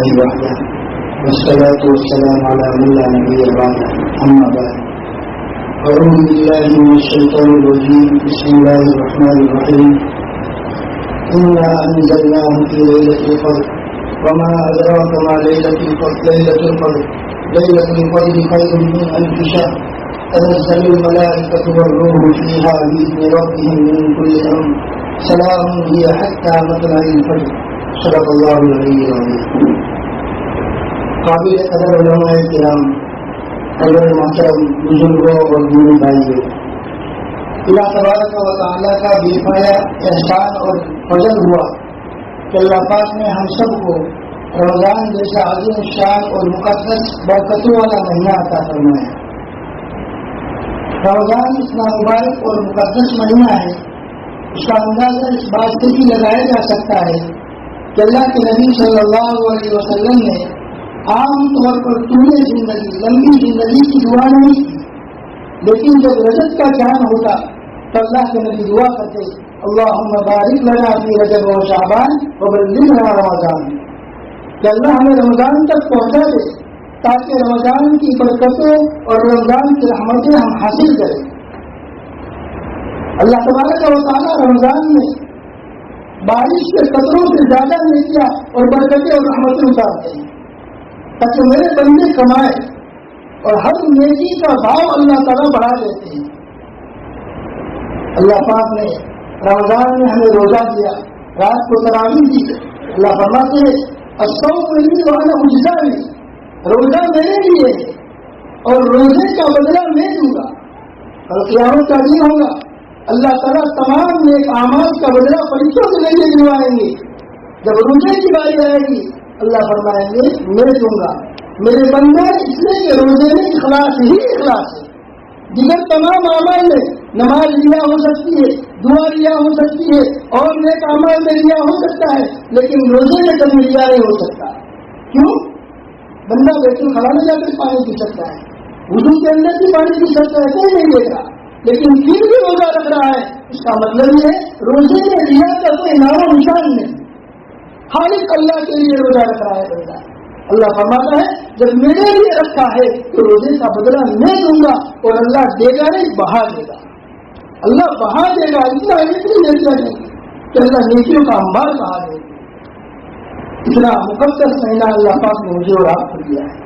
لله وحده والصلاة والسلام على من لا نبي بعده أما بعد أعوذ بالله من الشيطان الرجيم بسم الله الرحمن الرحيم إنا أنزلناه في ليلة القدر وما أدراك ما ليلة القدر ليلة القدر خير من ألف شهر تنزل الملائكة والروح فيها بإذن ربهم من كل أمر سلام هي حتى مطلع الفجر صدق اللہ العلی العظیم. قابل قدر علماء کرام، قدر محترم بزرگوں اور دینی بھائیوں، اللہ تبارک و تعالیٰ کا بے پایا احسان اور فضل ہوا کہ اللہ پاک نے ہم سب کو رمضان جیسا عظیم شان اور مقدس برکتوں والا مہینہ عطا فرمایا. رمضان اتنا مبارک اور مقدس مہینہ ہے، اس کا اندازہ اس بات سے بھی لگایا جا سکتا ہے کہ اللہ کے نبی صلی اللہ علیہ وسلم نے عام طور پر طول زندگی، لمبی زندگی کی دعا نہیں کی، لیکن جب رجب کا چاند ہوتا تو اللہ کے نبی دعا کرتے اللہم بارک لنا فی رجب و شعبان وبلغنا رمضان، کہ اللہ ہمیں رمضان تک پہنچا دے تاکہ رمضان کی برکتوں اور رمضان کی رحمتیں ہم حاصل کریں. اللہ تبارک و تعالیٰ رمضان میں بارش کے قطروں سے زیادہ نیکیاں اور برکتیں اور رحمتیں اتارتے ہیں تاکہ میرے بندے کمائے، اور ہر نیکی کا بھاؤ اللہ تعالیٰ بڑھا دیتے ہیں. اللہ پاک نے رمضان میں ہمیں روزہ دیا، رات کو تراویح دی. اللہ فرماتے ہیں الصوم لی وانا اجزا لی، روزہ میرے لیے ہے اور روزے کا بدلہ میں دوں گا. اور قیامت کا دن ہوگا، اللہ تعالیٰ تمام نیک اعمال کا بدلہ فرشتوں سے لے کے دلوائیں گے. جب روزے کی باری آئے گی اللہ فرمائیں گے میں دوں گا. میرے بندے اس لیے کہ روزے میں اخلاص ہی اخلاص ہے. دیگر تمام اعمال میں نماز ریا ہو سکتی ہے، دعا ریا ہو سکتی ہے، اور نیک اعمال میں ریا ہو سکتا ہے، لیکن روزے میں کبھی ریا نہیں ہو سکتا. کیوں؟ بندہ بیت الخلا میں جا کر پانی پی سکتا ہے، وضو کے اندر بھی پانی پی سکتا ہے، کوئی نہیں دے گا، لیکن پھر بھی روزہ رکھ رہا ہے. اس کا مطلب یہ ہے روزے میں ریا کا کوئی نام و نشان نہیں، خالق اللہ کے لیے روزہ رکھ رہا ہے بندہ. اللہ فرماتا ہے جب میرے لیے رکھا ہے تو روزے کا بدلہ میں دوں گا، اور اللہ دے گا نہیں بہا دے گا. اللہ بہا دے گا، اتنا اتنی نیکیاں دیں گے کہ اللہ نیکیوں کا انبار بہا دے گا. اتنا مقدس مہینہ اللہ پاک نے مجھے اور آپ کو دیا ہے.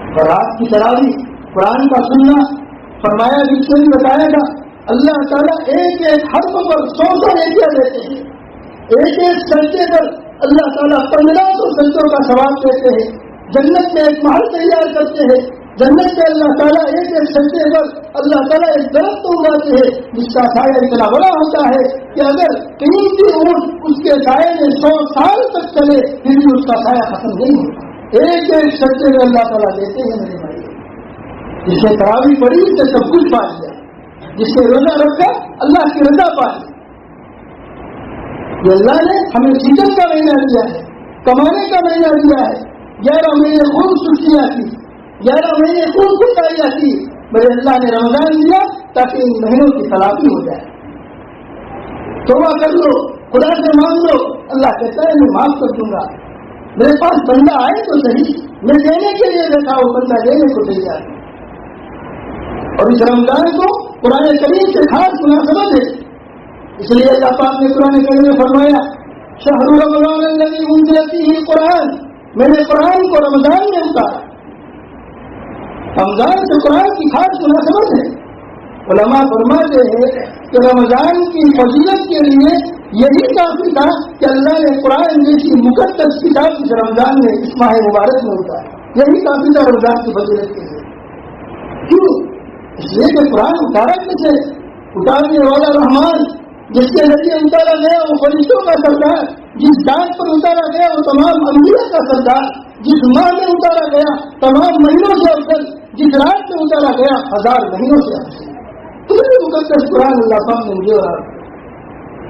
اور رات کی تراویح، قرآن کا سننا، فرمایا جس سے بھی بتایا گا اللہ تعالیٰ ایک ایک حرف پر 100 نیکیاں دیتے ہیں. ایک ایک سجدے پر اللہ تعالیٰ 1500 سجدوں کا ثواب دیتے ہیں. جنت میں ایک محل تیار کرتے ہیں. جنت میں اللہ تعالیٰ ایک ایک سجدے پر اللہ تعالیٰ ایک درخت اگاتے ہیں جس کا سایہ اتنا بڑا ہوتا ہے کہ اگر قیمتی اونٹ اس کے سائے میں 100 سال تک چلے پھر بھی اس کا سایہ ختم نہیں ہوتا. ایک ایک سجدے میں اللہ تعالیٰ دیتے ہیں میرے بھائی. جس نے تراویح پڑھی اس سے سب کچھ پا لیا، جس نے روزہ رکھا اللہ کی رضا پا لی. یہ اللہ نے ہمیں سیزن کا مہینہ دیا ہے، کمانے کا مہینہ دیا ہے. 11 مہینے خوب سستیاں کی، 11 مہینے خوب کوتاہیاں کی، میرے اللہ نے رمضان دیا تاکہ ان مہینوں کی تلافی ہو جائے. توبہ کر لو، خدا سے مانگ لو. اللہ کہتا ہے میں معاف کر دوں گا. میرے پاس بندہ آئے تو صحیح، میں دینے کے لیے بیٹھا ہوں، بندہ دینے کو تیار ہے. اور اس رمضان کو قرآن کریم سے خاص مناسبت ہے، اس لیے اللہ پاک نے قرآن کریم میں فرمایا شہر رمضان الذی انزل فیہ القرآن، میں نے قرآن کو رمضان میں اتارا. رمضان سے قرآن کی خاص مناسبت ہے. علماء فرماتے ہیں کہ رمضان کی فضیلت کے لیے یہی کافی تھا کہ اللہ نے قرآن جیسی مقدس کتاب اس رمضان میں اس ماہ مبارک میں اتارا. یہی کافی تھا رمضان کی فضیلت کے لیے. کیوں؟ اس لیے کہ قرآن اتارا کیسے؟ اتارنے والا رحمان، جس کے ذریعے اتارا گیا وہ فرشتوں کا سردار، جس ڈاک پر اتارا گیا وہ تمام انبیاء کا سردار، جس ماہ میں اتارا گیا تمام مہینوں سے افضل، جس رات میں اتارا گیا 1000 مہینوں سے افضل. پوری مقدس قرآن اللہ پاک نے مجھے اور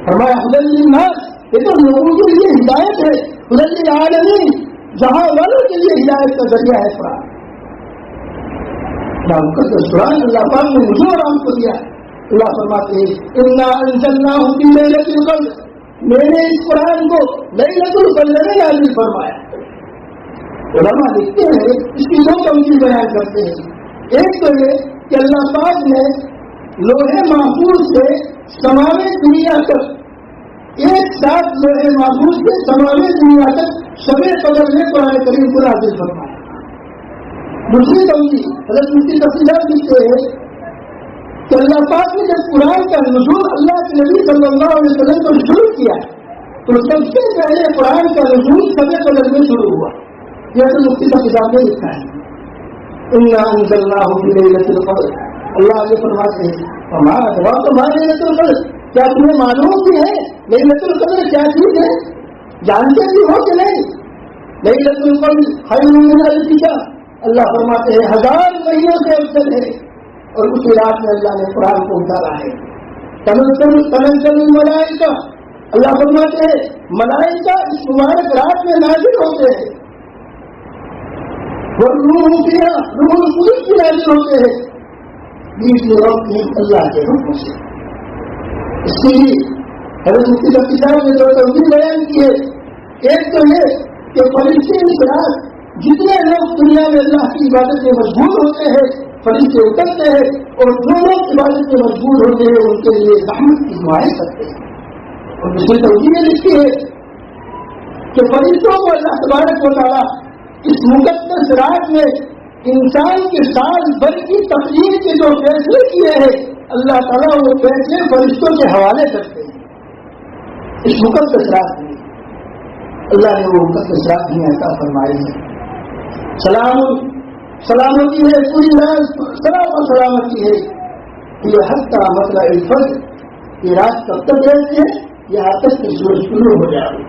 فرمایا ہدی للناس، یہ تو لوگوں کے لیے ہدایت ہے. ہدی للعالمین، جہاں والوں کے لیے ہدایت کا ذریعہ ہے قرآن. مقدس قرآن اللہ پاک نے مجھے اور آپ کو دیا. اللہ فرماتے ہیں انا انزلناہ فی لیلۃ القدر، میں نے اس قرآن کو لیلۃ القدر میں نازل فرمایا. علماء لکھتے ہیں اس کی دو توجہ بیان کرتے ہیں۔ ایک تو یہ کہ اللہ پاک نے لوہے محفوظ سے سماوی دنیا تک ایک ساتھ لوہے محفوظ سے سماوی دنیا تک شب قدر میں قرآن کریم کو نازل فرمایا۔ دوسری توجہ حضرت مفتی تفصیلات لکھتے ہیں کہ اللہ پاک نے جب قرآن کا نزول اللہ کے نبی صلی اللہ علیہ وسلم کو شروع کیا تو سب سے پہلے قرآن کا نزول شب قدر میں شروع ہوا۔ یہ تو مفتی تفصیلات نے لکھا ہے، انا انزلناہ فی لیلۃ القدر۔ اللہ آگے فرماتے ہیں ہمارا جواب تو ہمارا لیلۃ القدر، کیا تمہیں معلوم بھی ہے لیلۃ القدر کیا چیز ہے؟ جانتے بھی ہو کہ نہیں؟ لیلۃ القدر خیر من الف شہر، اللہ فرماتے ہیں 1000 مہینوں سے افضل ہے، اور اسی رات میں اللہ نے قرآن کو اتارا ہے۔ تنزل الملائکہ، اللہ فرماتے ہیں ملائکہ اس مبارک رات میں نازل ہوتے ہیں، والروح فیہا، روح القدس بھی نازل ہوتے ہیں بإذن ربہم، اللہ کے حکم سے۔ اس لیے حضرت مفتی تقی صاحب نے دو توجہ بیان کی ہے۔ ایک تو یہ کہ فرشتے اس رات جتنے لوگ دنیا میں اللہ کی عبادت میں مشغول ہوتے ہیں فرشتے اترتے ہیں، اور جو لوگ عبادت میں مشغول ہوتے ہیں ان کے لیے رحمت کی دعائیں کرتے ہیں۔ اور دوسری توجہ لکھتی ہے کہ فرشتوں کو اللہ تبارک و تعالیٰ اس مقدس رات میں انسان کے سال بھر کی تقریر کے جو فیصلے کیے ہیں اللہ تعالیٰ وہ فیصلے فرشتوں کے حوالے کرتے ہیں۔ اس مقدس رات میں اللہ نے وہ مقدس رات میں عطا فرمائی ہے۔ سلامتی ہے پوری رات، سلام اور سلامتی ہے۔ یہ حتی مطلع الفجر، یہ رات کب تک رہتی ہے؟ یہاں تک کہ سورج طلوع ہو جائے،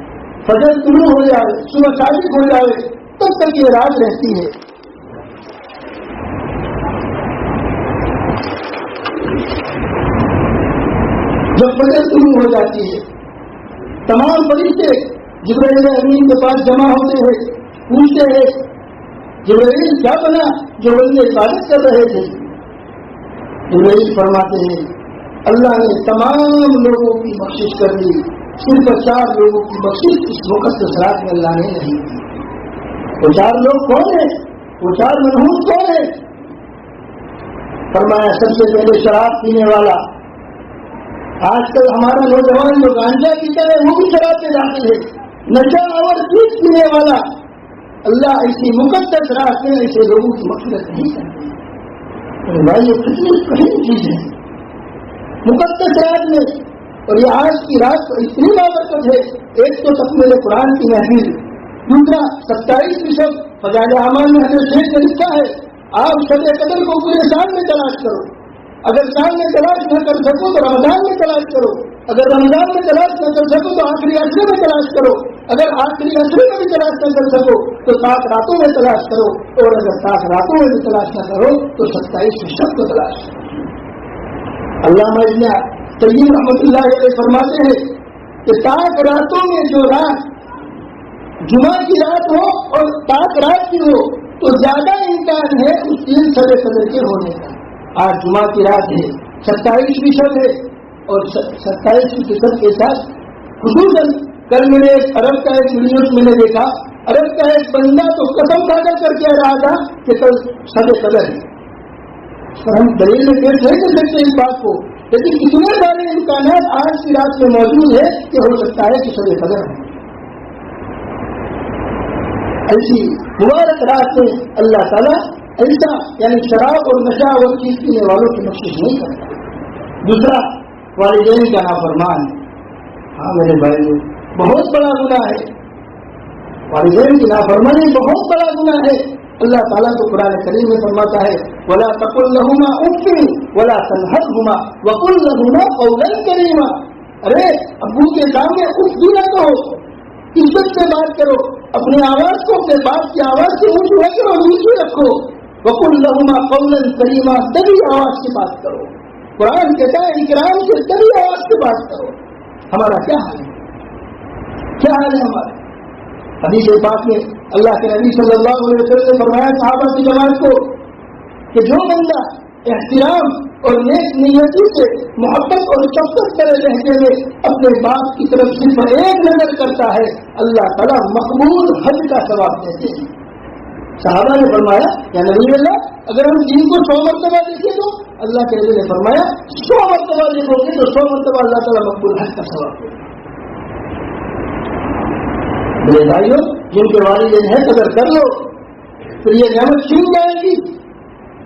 فجر طلوع ہو جائے، صبح صادق ہو جائے، تب تک یہ رات رہتی ہے۔ جب فجر طلوع ہو جاتی ہے تمام فرشتے جبرائیل امین کے پاس جمع ہوتے ہیں، پوچھتے ہیں جبرائیل کیا بنا جو بندے عبادت کر رہے تھے؟ جبرائیل فرماتے ہیں اللہ نے تمام لوگوں کی بخشش کر دی، صرف 4 لوگوں کی بخشش اس مقدس رات میں اللہ نے نہیں کی۔ وہ 4 لوگ کون ہیں؟ وہ 4 منحوس کون ہیں؟ فرمایا سب سے پہلے شراب پینے والا۔ آج کل ہمارا نوجوان جو گانجا پیتا ہے وہ بھی شراب پہ داخل ہے، نشہ اور چیز پینے والا۔ اللہ ایسی مقدس رات میں ایسے لوگوں کی مغفرت نہیں کرتے۔ بھائی یہ کتنی کٹھن چیز ہے مقدس رات میں، اور یہ آج کی رات کو اتنی بابرکت ہے۔ ایک تو تکمیل قرآن کی محفل، دوسرا 27 شب فضائل اعمال میں حضرت شیخ نے لکھا ہے آپ شب قدر کو پورے سال میں تلاش کرو، اگر سال میں تلاش نہ کر سکو تو رمضان میں تلاش کرو، اگر رمضان میں تلاش نہ کر سکو تو آخری عشرے میں تلاش کرو، اگر آخری عشرے میں بھی تلاش نہ کر سکو تو 7 راتوں میں تلاش کرو، اور اگر 7 راتوں میں بھی تلاش نہ کرو تو 27 شب کو تلاش کرو۔ علامہ ابن قیم رحمۃ اللہ علیہ فرماتے ہیں کہ 7 راتوں میں جو رات جمعہ کی رات ہو اور 7 رات کی ہو تو زیادہ امکان ہے اس دن شب قدر کے ہونے کا۔ آج جمعہ کی رات ہے، 27ویں شب ہے، اور 27ویں شب کے ساتھ خصوصاً کل میں نے عرب کا ایک نیوز میں نے دیکھا، عرب کا ایک بندہ تو قسم کھا کر کہہ رہا تھا کہ کل شب قدر ہے، اور ہم دلیل میں پیش نہیں کر سکتے اس بات کو، لیکن اتنے سارے امکانات آج کی رات میں موجود ہے کہ ہو سکتا ہے کہ شب قدر ہے۔ ایسی مبارک رات میں اللہ تعالیٰ ایسا یعنی شراب اور نشہ اور چیز پینے والوں کی بخشش نہیں کرتا۔ دوسرا والدین کا نافرمان، ہاں میرے بھائی بہت بڑا گناہ ہے، والدین کی نافرمانی بہت بڑا گناہ ہے۔ اللہ تعالیٰ تو قرآن کریم میں فرماتا ہے وَلَا تَقُلْ لَهُمَا أُفٍّ وَلَا تَنْهَرْهُمَا وَقُلْ لَهُمَا قَوْلًا كَرِيمًا۔ ارے ابو کے سامنے اف بھی نہ کہو، عزت سے بات کرو، اپنی آواز کو اپنے باپ کی آواز سے اونچی نہ کرو، نیچے رکھو۔ وَقُلْ لَهُمَا قَوْلًا كَرِيمًا، تبھی آواز سے بات کرو۔ قرآن کہتا ہے اکرام سے تبھی آواز سے بات کرو۔ ہمارا کیا حال ہے؟ کیا حال ہے ہمارا؟ حدیث پاک میں اللہ کے نبی صلی اللہ علیہ وسلم نے فرمایا صحابہ کی جماعت کو کہ جو بندہ احترام اور نیک نیتی سے محبت اور شفقت کرے رہتے ہوئے اپنے باپ کی طرف صرف ایک نظر کرتا ہے اللہ تعالیٰ مقبول حج کا ثواب دیتے ہیں۔ صحابہ نے فرمایا یا نبی اللہ اگر ہم دین کو 100 مرتبہ دیکھیں تو اللہ کے نبی نے فرمایا 100 مرتبہ دیکھو گے تو 100 مرتبہ اللہ تعالیٰ مقبول حج کا ثواب دے گا۔ میرے بھائیوں جن کے والدین ہیں قدر کر لو، پھر یہ نعمت چھین جائے گی،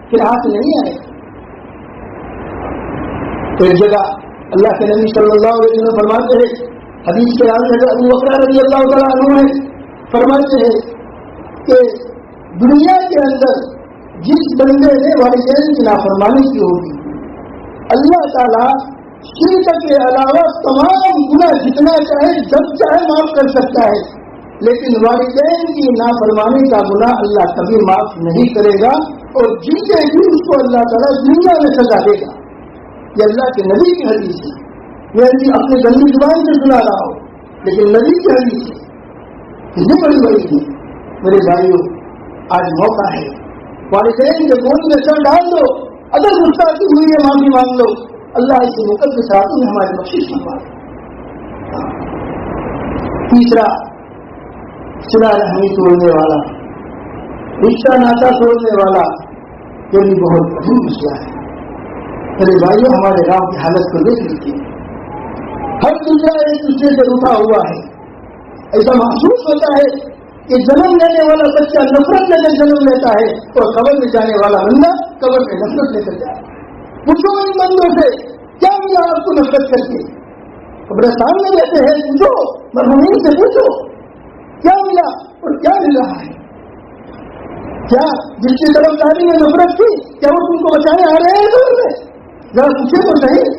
پھر ہاتھ نہیں آئے گا۔ ایک جگہ اللہ کے نبی صلی اللہ علیہ وسلم فرماتے ہیں، حدیث کے راوی حضرت ابو بکر رضی اللہ تعالیٰ عنہ ہے، فرماتے ہیں کہ دنیا کے اندر جس بندے نے والدین کی نافرمانی کی ہوگی اللہ تعالیٰ شرک کے علاوہ تمام گناہ جتنا چاہے جب چاہے معاف کر سکتا ہے، لیکن والدین کی نافرمانی کا گناہ اللہ کبھی معاف نہیں کرے گا، اور جیتے بھی اس کو اللہ تعالیٰ دنیا میں سزا دے گا۔ یہ اللہ کے نبی کی حدیث ہے، یہ اپنے گندی زبان سے سنا رہا ہو لیکن نبی کی حدیث ہے، کتنی بڑی بڑی ہے۔ میرے بھائیوں آج موقع ہے، والدین کے گود میں سر ڈال دو، اگر گستاخی ہوئی ہے معافی مانگ لو، اللہ اس مقدس راتوں میں ہماری بخشش فرما دے۔ تیسرا صلہ رحمی توڑنے والا، رشتہ ناطہ توڑنے والا، یہ بھی بہت اہم مسئلہ ہے۔ میرے بھائیوں ہمارے گاؤں کی حالت کو دیکھ لیجیے، ہر دوسرا ایک دوسرے سے روٹا ہوا ہے۔ ایسا محسوس ہوتا ہے کہ جنم لینے والا بچہ نفرت لے کر جنم لیتا ہے اور قبر میں جانے والا بندہ قبر میں نفرت لے کر جائے۔ پوچھو ان بندوں سے کیا ملا آپ کو نفرت کر کے؟ قبرستان میں رہتے ہیں، پوچھو مرحومین سے، پوچھو کیا ملا اور کیا مل رہا ہے؟ کیا جس کی طرف داری میں نفرت تھی کیا وہ تم کو بچانے آ رہے ہیں قبر میں؟ ذرا پوچھے تو صحیح۔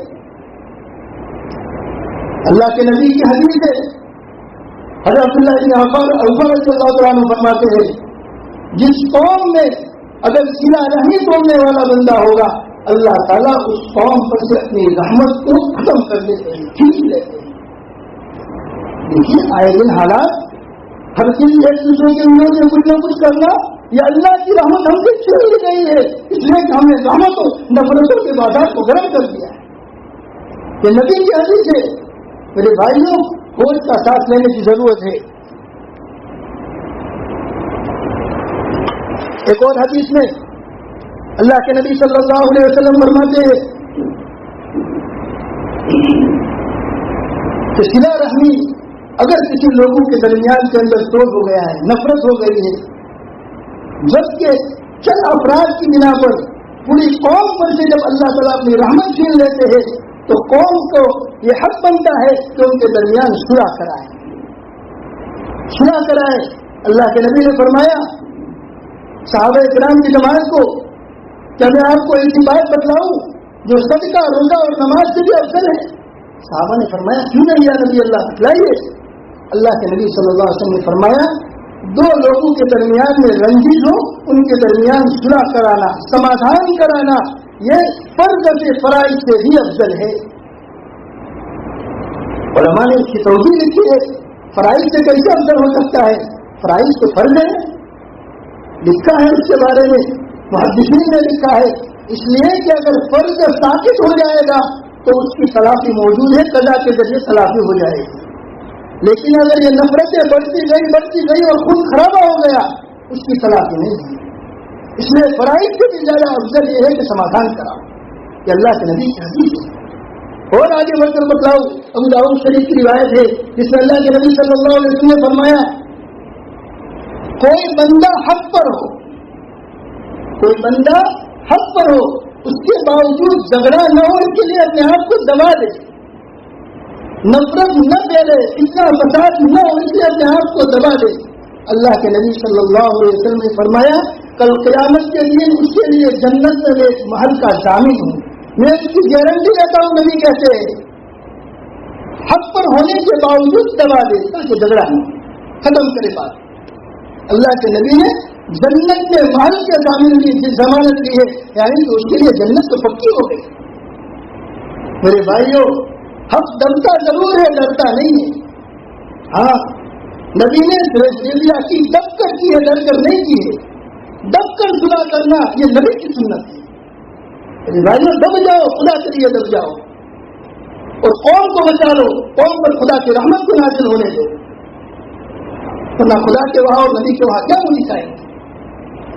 اللہ کے نبی کی حدیث ہے، حضرت عبداللہ بن عمر رضی اللہ تعالیٰ عنہ فرماتے ہیں جس قوم میں اگر صلہ رحمی توڑنے والا بندہ ہوگا اللہ تعالیٰ اس قوم پر سے اپنی رحمت کو ختم کر دیتے ہیں، کھینچ لیتے ہیں۔ دیکھیے آئے دن حالات، ہر چیز ایک دوسرے کے اندر میں کچھ نہ کچھ کرنا، یہ اللہ کی رحمت ہم سے چھین لی گئی ہے، اس لیے کہ ہم نے رحمت و نفرتوں کے بازار کو گرم کر دیا ہے۔ یہ نبی کی حدیث ہے۔ میرے بھائیوں ہوش کا ساتھ لینے کی ضرورت ہے۔ ایک اور حدیث میں اللہ کے نبی صلی اللہ علیہ وسلم فرماتے ہیں کہ صلہ رحمی اگر کسی لوگوں کے درمیان کے اندر توڑ ہو گیا ہے، نفرت ہو گئی ہے، جبکہ چند افراد کی بنا پر پوری قوم پر سے جب اللہ تعالیٰ اپنی رحمت چھین لیتے ہیں تو قوم کو یہ حق بنتا ہے کہ ان کے درمیان صلح کرائے، صلح کرائے۔ اللہ کے نبی نے فرمایا صحابہ کرام کی جماعت کو، کیا میں آپ کو ایسی بات بتلاؤں جو صدقہ، روزہ اور نماز سے بھی افضل ہے؟ صحابہ نے فرمایا کیوں نہیں یا نبی اللہ، بتلائیے۔ اللہ کے نبی صلی اللہ علیہ وسلم نے فرمایا دو لوگوں کے درمیان میں رنجش ہو ان کے درمیان صلح کرانا، سمادھان کرانا، یہ فرض سے فرائض سے بھی افضل ہے۔ علماء نے اس کی توضیح لکھی ہے، فرائض سے کیسے افضل ہو سکتا ہے؟ فرائض تو فرض ہے، لکھا ہے اس کے بارے میں، محدثین نے لکھا ہے، اس لیے کہ اگر فرض ساقط ہو جائے گا تو اس کی تلافی موجود ہے، قضا کے ذریعے تلافی ہو جائے گی، لیکن اگر یہ نفرتیں بڑھتی گئی اور خود خرابہ ہو گیا اس کی تلافی نہیں ہے۔ اس لیے فرائض سے بھی زیادہ افضل یہ ہے کہ سمادھان کراؤ، کہ اللہ کے نبی کی حدیث ہے۔ اور آگے بڑھ کر بتلاؤ، ابو داؤد شریف کی روایت ہے جس میں اللہ کے نبی صلی اللہ علیہ وسلم نے فرمایا کوئی بندہ حق پر ہو، کوئی بندہ حق پر ہو، اس کے باوجود جھگڑا نہ ہو، اس کے لیے اپنے آپ کو دبا دے، نفرت نہ پھیلے، اتنا فساد نہ ہو، اس لیے اپنے آپ کو دبا دے۔ اللہ کے نبی صلی اللہ علیہ وسلم نے فرمایا کل قیامت کے دن اس کے لیے جنت میں ایک محل کا ضامن ہوں، میں اس کی گارنٹی دیتا ہوں۔ نبی کہتے ہیں حق پر ہونے کے باوجود دبا دے تاکہ جھگڑا نہ ختم کرے بات۔ اللہ کے نبی نے جنت کے محل کے ضامن کی ضمانت کی ہے، یعنی کہ اس کے لیے جنت تو پکی ہو گئی۔ میرے بھائیوں حق ڈرتا ضرور ہے، ڈرتا نہیں ہے۔ ہاں نبی نے کی دب کر کی ہے، ڈر کر نہیں کی ہے۔ دب کر صلح کرنا یہ نبی کی سنت ہے۔ میرے بھائیوں دب جاؤ، خدا کے لیے دب جاؤ اور قوم کو بچا لو، قوم پر خدا کی رحمت کو نازل ہونے دو، ورنہ خدا کے وہاں اور نبی کے وہاں کیا ہونی چاہیے۔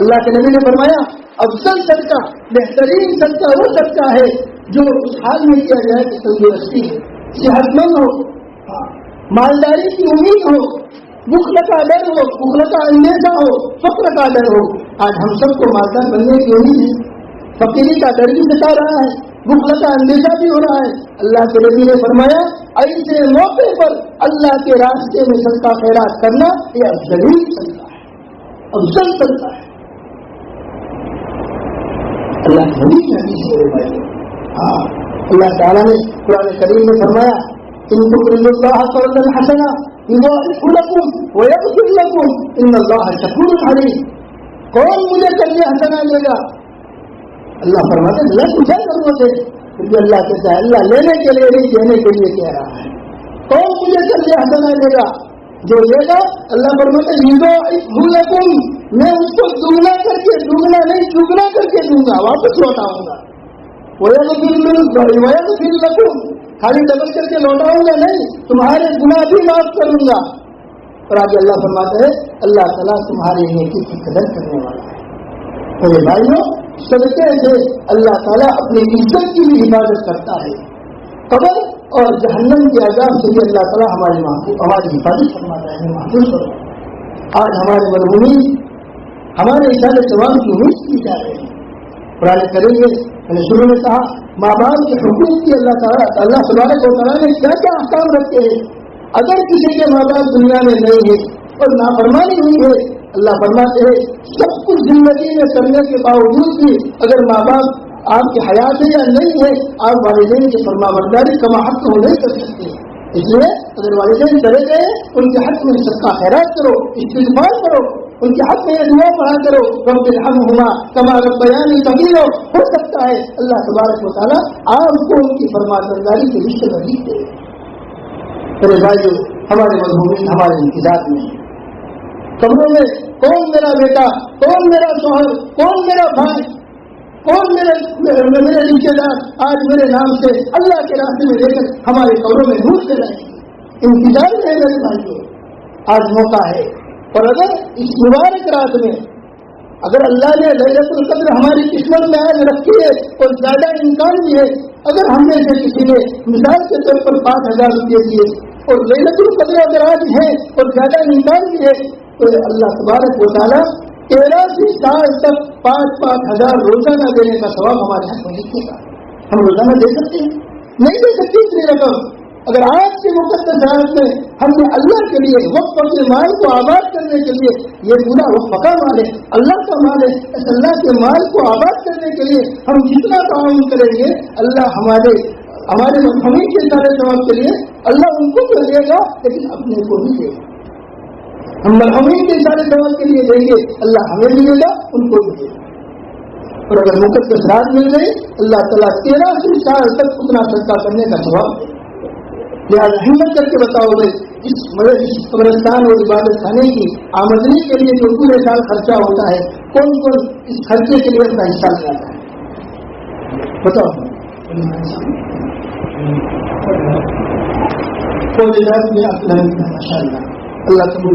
اللہ کے نبی نے فرمایا افضل صدقہ بہترین صدقہ وہ صدقہ ہے جو اس حال میں کیا جائے کہ تندرستی ہے، صحت مند ہو، مالداری کی امید ہو، بخل کا ڈر ہو، بخل کا اندیشہ ہو، فقر کا ڈر ہو۔ آج ہم سب کو مالدار بننے کی امید ہے، فقیری کا ڈر بھی ستا رہا ہے، بخل کا اندیشہ بھی ہو رہا ہے۔ اللہ کے نبی نے فرمایا ایسے موقع پر اللہ کے راستے میں صدقہ خیرات کرنا یہ افضل صدقہ ہے، افضل صدقہ ہے۔ اللہ کے نبی کی حدیث ہے۔ اللہ تعالیٰ نے قرآن کریم میں فرمایا ان تقرضوا الله قرضا حسنا يضاعفه لكم ويغفر لكم ان الله شكور عليم۔ کون مجھے قرض حسنا دے گا؟ اللہ فرماتے ہیں اللہ کچھ ضرورت ہے، کیونکہ اللہ کہتا ہے اللہ لینے کے لیے نہیں دینے کے لیے کہہ رہا ہے۔ کون مجھے قرض حسنا دے گا؟ جو لے گا اللہ فرماتے ہیں يضاعفه لكم، میں اس کو دگنا کر کے، دگنا نہیں چگنا کر کے دوں گا، واپس لوٹاؤں گا۔ وَيَغْفِرْ لَكُمْ، خالی ڈبل کر کے لوٹاؤں گا نہیں، تمہارے گناہ بھی معاف کروں گا۔ اور آگے اللہ فرماتا ہے اللہ تعالیٰ تمہاری نیکی کی قدر کرنے والا ہے۔ میرے بھائیوں، صدقے سے اللہ تعالیٰ اپنی عزت کی بھی حفاظت کرتا ہے، قبر اور جہنم کے عذاب سے بھی اللہ تعالیٰ ہماری حفاظت فرماتا ہے، محفوظ کرتا ہے۔ آج ہمارے مرحومین ہمارے اشارے ثواب کی امید کی جا رہی ہے۔ قرآن کریم میں میں نے شروع میں کہا ماں باپ کے حقوق کی اللہ تبارک و تعالیٰ نے کیا کیا احکام رکھے ہیں۔ اگر کسی کے ماں باپ دنیا میں نہیں ہے اور نافرمانی ہوئی ہے، اللہ فرماتے ہیں سب کچھ زندگی میں کرنے کے باوجود بھی اگر ماں باپ آپ کی حیات ہے یا نہیں ہے، آپ والدین کی فرمانبرداری کما حق ہو نہیں کر سکتے۔ اس لیے اگر والدین چلے گئے ان کے حق میں صدقہ خیرات کرو، استغفار کرو، ان کے حق میں دعا پڑھا کرو، رب ارحمہما کما ربیانی صغیرا۔ ہو سکتا ہے اللہ تبارک و تعالیٰ آپ کو ان کی فرمانبرداری کے رشتے میں لکھ دے۔ میرے بھائیو، ہمارے مرحومین ہمارے انتظار میں ہیں۔ قبروں میں کون میرا بیٹا، کون میرا شوہر، کون میرا بھائی، کون میرے رشتے دار آج میرے نام سے اللہ کے راستے میں لے کر ہمارے قبروں میں ڈھونڈ سے رہے ہیں۔ انتظار میں میرے بھائیو، آج موقع ہے۔ اور اگر اس مبارک رات میں اگر اللہ نے لیلۃ القدر ہماری قسمت میں آج رکھی ہے اور زیادہ امکان بھی ہے، اگر ہم میں سے کسی نے مثال کے طور پر 5,000 روپئے دیے اور لیلۃ القدر اگر آج ہے اور زیادہ امکان بھی ہے، تو اللہ تبارک و تعالیٰ 83 سال تک 5,000 روزانہ دینے کا ثواب ہمارے حق میں لکھے گا۔ ہم روزانہ دے سکتے ہیں؟ نہیں دے سکتے اتنی رقم۔ اگر آج کے مقدس رات میں ہم نے اللہ کے لیے وقف کے مال کو آباد کرنے کے لیے، یہ پورا وقف کا مال ہے، اللہ کا مال ہے، اس اللہ کے مال کو آباد کرنے کے لیے ہم جتنا تعاون کریں گے، اللہ ہمارے مرحومین کے سارے ثواب کے لیے اللہ ان کو بھی دے گا، لیکن اپنے کو بھی دے گا۔ ہم مرحومین کے سارے ثواب کے لیے دیں گے، اللہ ہمیں بھی دے گا، ان کو بھی دے گا۔ اور اگر مقدس رات مل گئی، اللہ تعالیٰ 83 سال تک اتنا صدقہ کرنے کا ثواب دے گا۔ لہٰذا ہمت کر کے بتاؤ گے اس قبرستان اور عبادت خانے کی آمدنی کے لیے جو پورے سال خرچہ ہوتا ہے، کون کون اس خرچے کے لیے اپنا حصہ لگاتا ہے؟ بتاؤ۔ ماشاء اللہ، اللہ قبول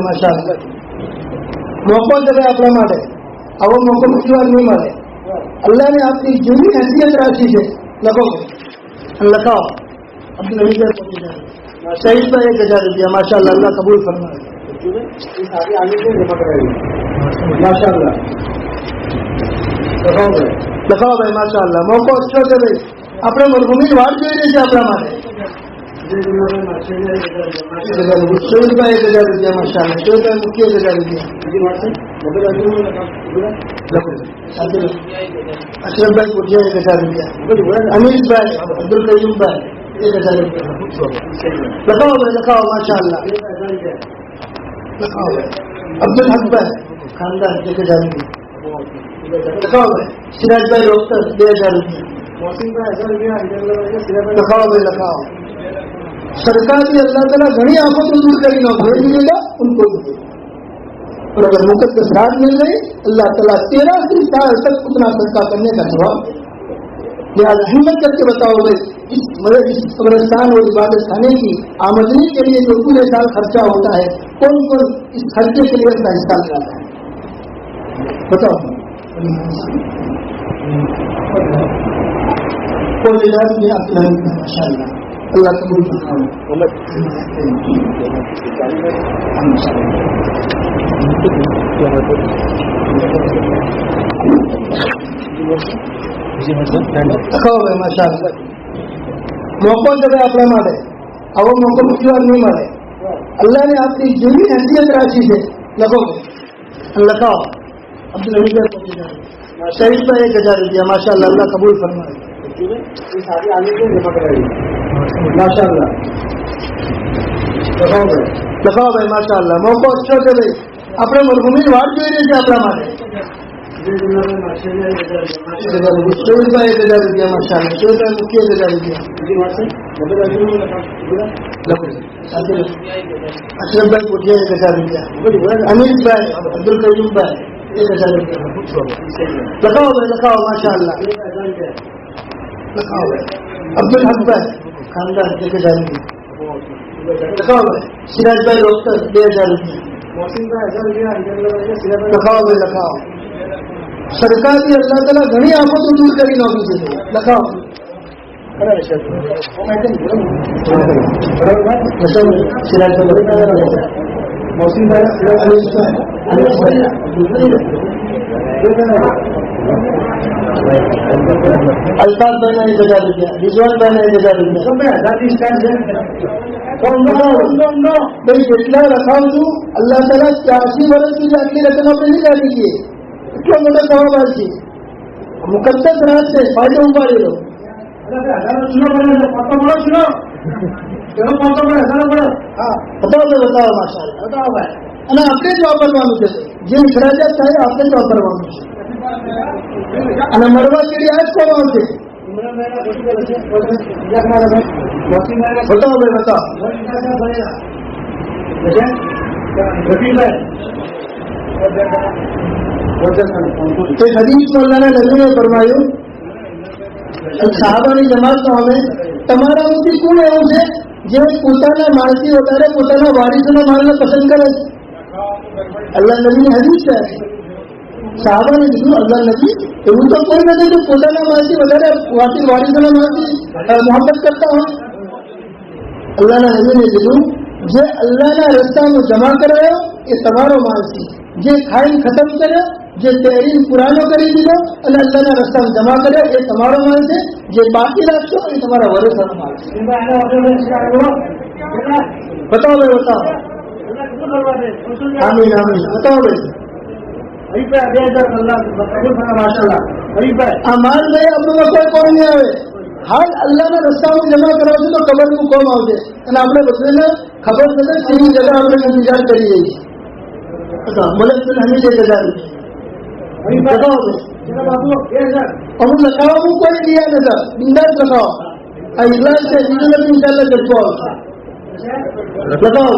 ماشاء اللہ موقع جب اپنا مالے اب وہ موقع مجھے نہیں مالے اللہ نے آپ کی جو بھی حیثیت راشی سے لگو لگاؤ اپنے شہید کا 1,000 روپیہ ماشاء اللہ، اللہ قبول فرمائے ماشاء اللہ۔ لگاؤ بھائی ماشاء اللہ، موقع اچھا سے بھائی اپنے مرحومین واٹ دے رہے تھے اپنا مالے شہید کا 1,000 روپیہ ماشاء اللہ، شہید کا مکھی 1,000 روپیہ، اشرف بھائی پوچھے 1,000 روپیہ، انیس بھائی، عبد القیوم بھائی 1,000 روپیہ۔ لگاؤ بھائی لگاؤ ماشاء اللہ، لگاؤ بھائی عبد الحق بھائی خاندان 1,000 روپیہ، لگاؤ بھائی سراج بھائی ڈاکٹر 2,000 روپیہ، لگاؤ بھائی لگاؤ۔ سرکار بھی اللہ تعالیٰ گھڑی آنکھوں کو دور کرے گا، بھیج ملے گا ان کو بھی۔ اور اگر مقدس رات مل گئی اللہ تعالیٰ 13 سال تک اتنا صدقہ کرنے کا جواب دے۔ لہٰذا ہمت کر کے بتاؤ گے اس قبرستان اور عبادت خانے کی آمدنی کے لیے جو پورے سال خرچہ ہوتا ہے کون کون اس خرچے کے لیے اپنا حصہ لگاتا ہے بتاؤ. ماشاء اللہ اللہ قبول ماشاء اللہ موقع جب اپنے مارے اب وہ موقع پچھلی بار نہیں مارے اللہ نے آپ کی جنی حیثیت راشی سے لگو لکھاؤ عبد الحمید شہید کا 1000 روپیہ ماشاء اللہ اللہ قبول فرمائے ماشاء اللہ لکھاؤ بھائی ماشاء اللہ موقع اچھا سے بھائی اپنے مرحومین واٹ جو رہے تھے اپنا مارے شہید کا 1000 روپیہ ماشاء اللہ شہید کا مکھی 1000 روپیہ اشرف بھائی پوٹیا 1000 روپیہ انیل بھائی عبد القیوم بھائی 1000 روپیہ لکھاؤ بھائی لکھاؤ ماشاء اللہ لکھاؤ بھائی عبد الحق بھائی خاندان 1000 روپیہ لکھاؤ بھائی سراج بھائی ڈاکٹر 2000 روپیہ لکھاؤ بھائی لکھاؤ سرکار کی اللہ تعالیٰ گھنی آفت دور کری نوکری سے لکھاؤ الطاف بہنا 1000 روپیہ رضوان بہنا 1000 روپیہ بھائی کتنا رکھاؤ تو اللہ تعالیٰ 80 برس کی اگلی رقم اپنے نہیں جانے کی اتنا موٹا ثواب آتی مقدس رات سے فائدہ اٹھا لو بتاؤ ماشاء اللہ بتاؤ بھائی اپنے جو واپرવાનું છે જે ખરાજાત થાય આપણે જ વાપરવાનું છે અને મળવા કે આ જ કરવાનું છે બતાવો ભાઈ બતાવો એક હદીસમાં અલ્લાહના નબીએ ફરમાયું સાહાબાની જમાતમાં અમે તમારામાંથી કોણ એવું છે જે પોતાના માળથી વધારે પોતાના વારીસોના માળને પસંદ કરે છે અલ્લાહ નબીની હદીસ છે સાહાબાને કીધું અલ્લાહ નબી એવું તો કોઈ નથી જો પોતાના માળથી વધારે વારીસોના માળથી મોહબ્બત કરતા હોય અલ્લાહના નબીને કીધું જે અલ્લાહના રસ્તામાં જમા કરાયો એ તમારો માલ છે જે ખાઈને ખતમ કર્યો જે તહેરીન પુરાનો કરી દીધો અને અલ્લાહના રસ્તામાં જમા કર્યો એ તમારો માલ છે જે બાકી રાખશો એ તમારા વરસનો માલ છે બતાવો ભાઈ બતાવો આમીન આમીન બતાવો ભાઈ આ માલ ભાઈ આપણને કોઈ કોણ નહીં આવે હાલ અલ્લાહના રસ્તામાં જમા કરાવશે તો કબરનું કોમ આવશે અને આપણે બધાને ખબર થશે તેની જગ્યા આપણે ઇંતજાર કરી જઈએ બોલે હમીદ 1000 અમુક લખાવવાનું કોઈ દિયા નતા બિંદાસ લખાવો આ ઇજલાસ છે બીજું નથી ઇન્શાલ્લાહ જલસો આવશે લખાવો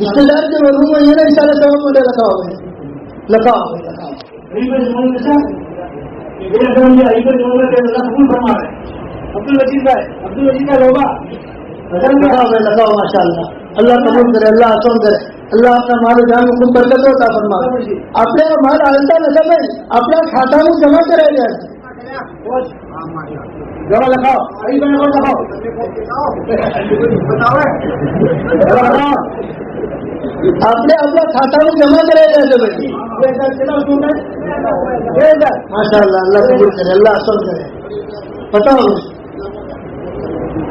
રિશ્તેદાર જે મરહૂમ હોય એના ઇશારા સવાબ માટે લખાવો લખાવો લખાવો માશા અલ્લાહ અલ્લાહ કબૂલ કરે અલ્લાહ આસન કરે અલ્લાહ આપના માલ જાન ખૂબ બરકત હોતા ફરમાવે આપણે આ માલ હાલતા નથી ભાઈ આપણા ખાતામાં જમા કરાવી રહ્યા જમા લખાવો આપણે આપણા ખાતામાં જમા કરાવી રહ્યા છે ભાઈ માશા અલ્લાહ અલ્લાહ કબૂલ કરે અલ્લાહ આસન કરે બતાવો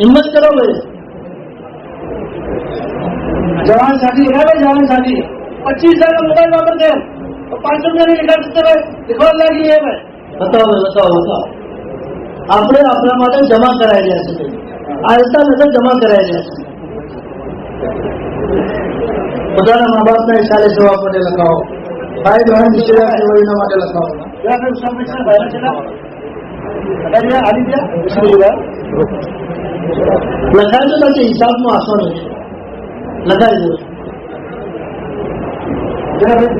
ہمت کرو بھائی. جوان ساتھی لکھا ہے، جوان ساتھی 25 کا موبائل واپرتے ہیں اور 500 روپئے نہیں نکال سکتے بھائی. لکھو اللہ کی ہے بھائی. بتاؤ بتاؤ આપણે આપણા માટે જમા કરાવી રહ્યા છે. આસ્થા નજર જમા કરાવી રહ્યા છે. પોતાના મા બાપના હિસાબે જવાબ માટે લખાવો. ભાઈ બહેન વિષય એના માટે લખાવો. લખાય તો નથી હિસાબમાં આસવાનો છે. લખાઈ દો. 6000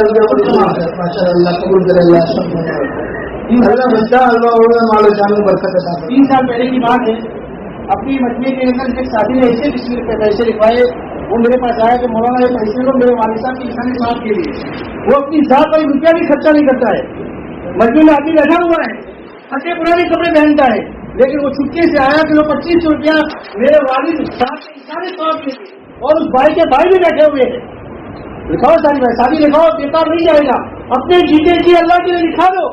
રૂપિયા માશાઅલ્લાહ કબૂલ કરે. اللہ بچہ اللہ مالو جان میں برکت عطا کرے. 3 سال پہلے کی بات ہے. اپنی مجمے کے اندر ایک ساتھی نے ایسے 20 روپئے پیسے لکھوائے. وہ میرے پاس آیا کہ مولانا یہ پیسے لو میرے والد صاحب کی انسانی صاحب کے لیے. وہ اپنی ذات پر روپیہ بھی خرچہ نہیں کرتا ہے. مجمے میں آدمی بیٹھا ہوا ہے, پھٹے پرانے کپڑے پہنتا ہے, لیکن وہ چھٹکے سے آیا کہ وہ 25 روپیہ میرے والد صاحب کے انسانی صاحب کے لیے, اور اس بھائی کے بھائی بھی بیٹھے ہوئے ہیں. لکھاؤ ساری بھائی, شادی لکھاؤ, بیکار نہیں جائے گا. اپنے جیتے جی اللہ کے لیے لکھا دو,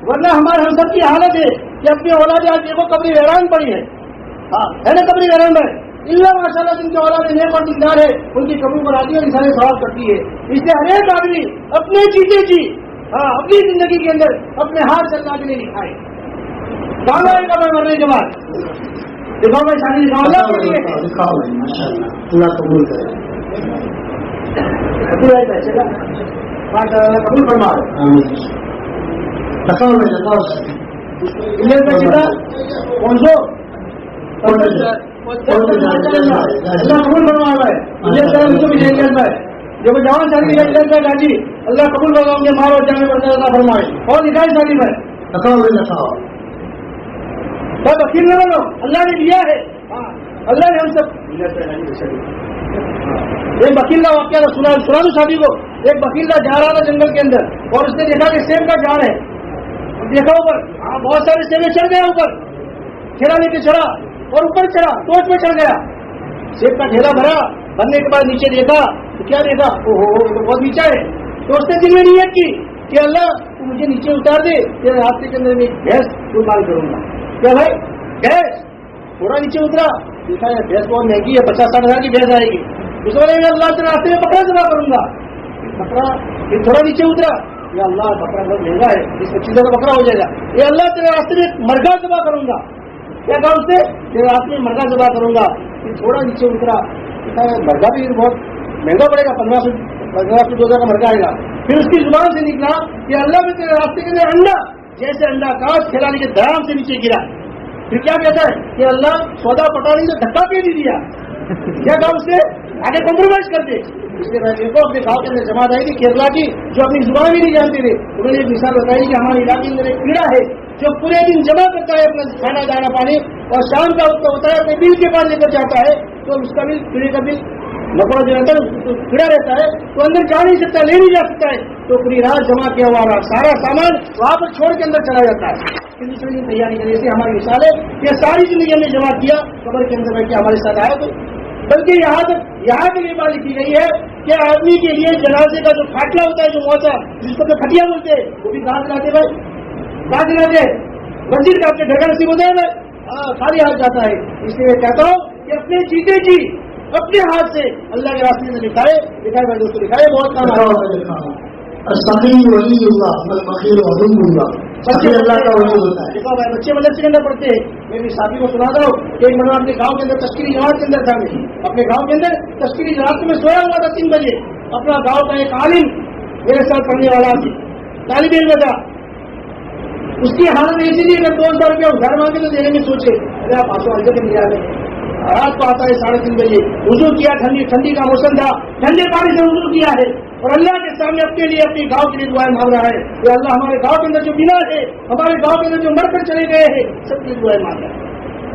ورنہ ہمارے ہم سب کی حالت ہے کہ اپنی اولاد آج دیکھو قبری ویران پڑی ہے. ہاں ہے نا, قبری ویران میں اللہ ماشاء اللہ جن کی اولاد نیک اور دیندار ہے ان کی قبر پر آتی ہے اور انسانی ثواب کرتی ہے. اس لیے ہر ایک آدمی اپنے جیتے جی اپنی زندگی کے اندر اپنے ہاتھ سے اللہ کے لیے لکھائے. کہاں آئے گا میں مرنے کے بعد دکھاؤ میں شادی دکھاؤ اللہ قبول کرے. قبول فرما لکھاؤ میں لکھاؤ کون سو اللہ قبول فرما ہے. جب جوان شادی گاجی اللہ قبول فرماؤں گے مارو جانے پر اللہ فرمائے. اور دکھائی شادی میں لکھاؤ میں لکھاؤ. بس وکیل نہ بنو, اللہ نے دیا ہے, اللہ نے ہم سب. ایک وکیل کا واقعہ سنا دو شادی کو. ایک وکیل کا جا رہا تھا جنگل کے اندر اور اس نے دیکھا کہ سیب کا جھاڑ ہے. دیکھا اوپر بہت سارے سیبیں چڑھ گیا, اوپر ٹھیلا لے کے چڑھا اور اوپر چڑھا, ٹوچ میں چڑھ گیا. سیب کا ٹھیلا بھرا, بھرنے کے بعد نیچے دیکھا تو کیا دیکھا, بہت نیچا ہے. تو اس نے دل میں نیت کی کہ اللہ تو مجھے نیچے اتار دے, تیرے راستے کے اندر میں بھینس قربان کروں گا. کیا بھائی بھینس تھوڑا نیچے اترا, دیکھا ہے بھینس بہت مہنگی ہے, 50-60 ہزار کی بھینس آئے گی. دوسرا اللہ تیرے راستے میں بکرا ذبح کروں گا. بکرا پھر تھوڑا نیچے اترا, یا اللہ بکرا بہت مہنگا ہے, اس 25 کا بکرا ہو جائے گا. یہ اللہ تیرے راستے میں مرغا ذبح کروں گا. کیا کہا اس نے, تیرے راستے میں مرغا ذبح کروں گا. پھر تھوڑا نیچے اترا, مرغا بھی بہت مہنگا پڑے گا, 1500-2000 کا مرغا آئے گا. پھر اس کی زبان سے نکلا کہ اللہ بھی تیرے راستے کے اندر انڈا, جیسے انڈا کاٹ کھلانے کے دھرام سے نیچے گرا. پھر کیا کہتا ہے کہ اللہ سودا پٹانے سے دھکا دے دیا. کیا کہا اس نے, آگے کمپرومائز کرتے. اس لیے دیکھو اپنے گاؤں کے اندر جماعت آئی تھی کیرلا کی, جو اپنی زبان بھی نہیں جانتے تھے. انہوں نے ایک مثال بتائی کہ ہمارے علاقے کے اندر ایک کیڑا ہے جو پورے دن جمع کرتا ہے اپنا کھانا دانا پانی, اور شام کا وقت ہوتا ہے اپنے بل کے پاس لے کر جاتا ہے, تو اس کا بل کیڑے کا بل لکڑا جو رہتا ہے کیڑا رہتا ہے, تو اندر جا نہیں سکتا, لے نہیں جا سکتا ہے. تو پوری رات جمع کیا ہوا سارا سامان وہاں پر چھوڑ کے اندر چلا جاتا ہے. دوسرے دن تیاری کرنے سے ہماری مثال ہے کہ ساری زندگی ہم نے جمع کیا, قبر کے اندر بیٹھ کے ہمارے ساتھ آیا. تو بلکہ یہاں کے لیے بات لکھی گئی ہے کہ آدمی کے لیے جنازے کا جو کھاٹلا ہوتا ہے, جو موچا جس کو کھٹیا بولتے ہیں, وہ بھی کہاں دلاتے بھائی, کہاں دلاتے مسجد کا اپنے گھر کا نصیب ہوتا ہے بھائی, خالی ہاتھ جاتا ہے. اس لیے میں کہتا ہوں کہ اپنے جیتے جی اپنے ہاتھ سے اللہ کے راستے میں لکھائے بھائی دوستوں, لکھائے بہت کام آ. اللہ کا ولی ہوتا ہے. دیکھو بھائی بچے مدرسے کے اندر پڑھتے ہیں. میں بھی ساتھی کو سناتا ہوں کہ ایک مرتبہ اپنے گاؤں کے اندر تشکیلی جماعت کے اندر تھا. اپنے گاؤں کے اندر تشکیلی جماعت میں سویا ہوا تھا 3 بجے. اپنا گاؤں کا ایک عالم میرے ساتھ پڑھنے والا طالب علم تھا. اس کی حالت ایسی تھی کہ 2000 روپیہ ادھار مانگے تو دینے میں سوچے, ارے آپ 500 کے نہیں آ گئے. رات کو آتا ہے 3:30 بجے, وضو کیا, ٹھنڈی کا موسم تھا, ٹھنڈے پانی سے وضو کیا ہے, اور اللہ کے سامنے اپنے لیے اپنے گاؤں کے لیے دعائیں مانگ رہا ہے کہ اللہ ہمارے گاؤں کے اندر جو بیمار ہے, ہمارے گاؤں کے اندر جو مر کر چلے گئے ہیں, سب کی دعائیں مانگ رہا ہے.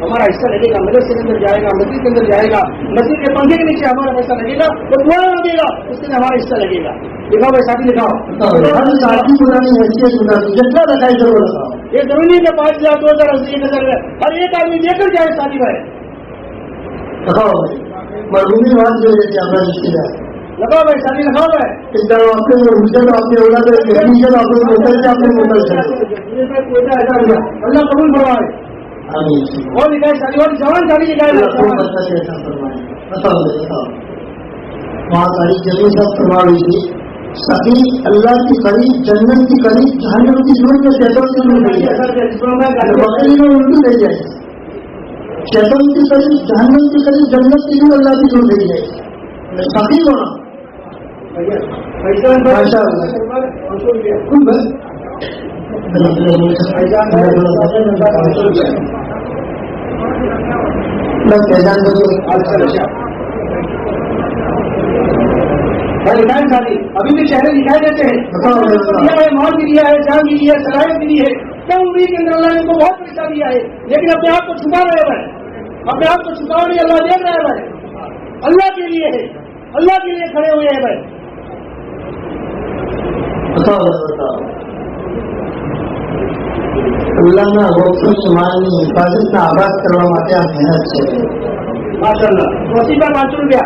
ہمارا حصہ لگے گا, مدرسے کے اندر جائے گا, مسجد کے اندر جائے گا, مسجد کے پنکھے کے نیچے ہمارا پیسہ لگے گا, تو دعا لگے گا, اس کے لیے ہمارا حصہ لگے گا. لکھاؤ بھائی ساتھی لکھاؤ. یہ ضروری نہیں کہ 5,000 2,000 1,000 ہر ایک آدمی دے کر جائے. ساتھی بھائی لگاؤ بھائی, شادی لگاؤ بھائی. اللہ قبول فرمائے. وہ لکھا ہے شادی والی جوان شادی لکھا ہے. بتاؤ وہاں ساری جگہ سب فرما رہی تھی سبھی اللہ کی قریب جنت کی قریب جہنم کی ضرورت میں شیطان کی ضرورت نہیں ہے. بکری میں الٹو نہیں جائے شیطان کی قریب جہنم کی قریب جنت کی ضرورت اللہ کی ضرورت نہیں جائے. سبھی ہونا ماشاء اللہ شادی ابھی بھی چہرے دکھائی دیتے ہیں. مال بھی دیا ہے, جان بھی دیا ہے, صلاحیت بھی دی ہے. کیا امید کے اندر اللہ نے ان کو بہت پیسہ دیا ہے لیکن اپنے آپ کو چھپا رہے ہیں. اپنے آپ کو چھپاؤ نہیں, اللہ دیکھ رہا ہے بھائی. اللہ کے لیے ہے, اللہ کے لیے کھڑے ہوئے ہیں بھائی. اللہ ના વોકલ સમાજની હિફાજતના આબાદ કરવા માટે આ મહેનત છે. માશાઅલ્લાહ. વસીફા 500 રૂપિયા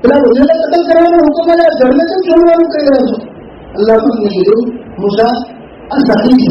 પેલા રોજેને કતલ કરવાનો હુકમ આલે જળને કેમ છોડવાનું કહી રહ્યા છો. અલ્લાહ પાકને કીધું મૂસા આ સખી છે.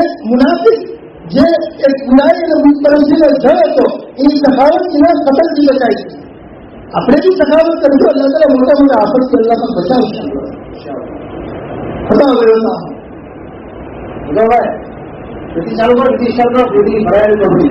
એક મુનાફિક જે એક બુરાઈ અને બુતપરસ્તીનો જળ હતો એની સખાવત એના કતલથી બચાવી છે. આપણે બી સખાવત કરીશું અલ્લાહ તાલા મોટા મોટા આફતથી અલ્લાહ પણ બચાવશે. બતાવો વ્યવસ્થા ભાઈ બેટી ચાલુ કરો બેટી ચાલુ કરો બેટી ભરાયેલી પકડી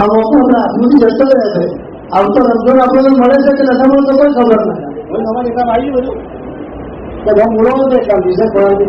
આ મોકો સુધી જતો રહે છે. આવતો રમઝાન આપણને મળે છે કે નથી મળતો કોઈ ખબર નથી. અમારી કામ આવી બધું બધા મૂળો છે કામ વિશે પડાવી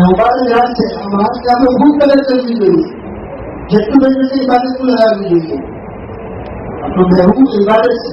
નંબર યાદ છે માસ કે આપણે ખૂબ કદર કરવી જોઈએ. જેટલું બને તે ઇબાદતમાં લગાવવી જોઈએ. આપણું બહુ ઇબાદત છે.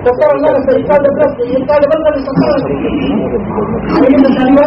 Dokter Allah cerita dekat cerita dekat dari sekolah. Ini misalnya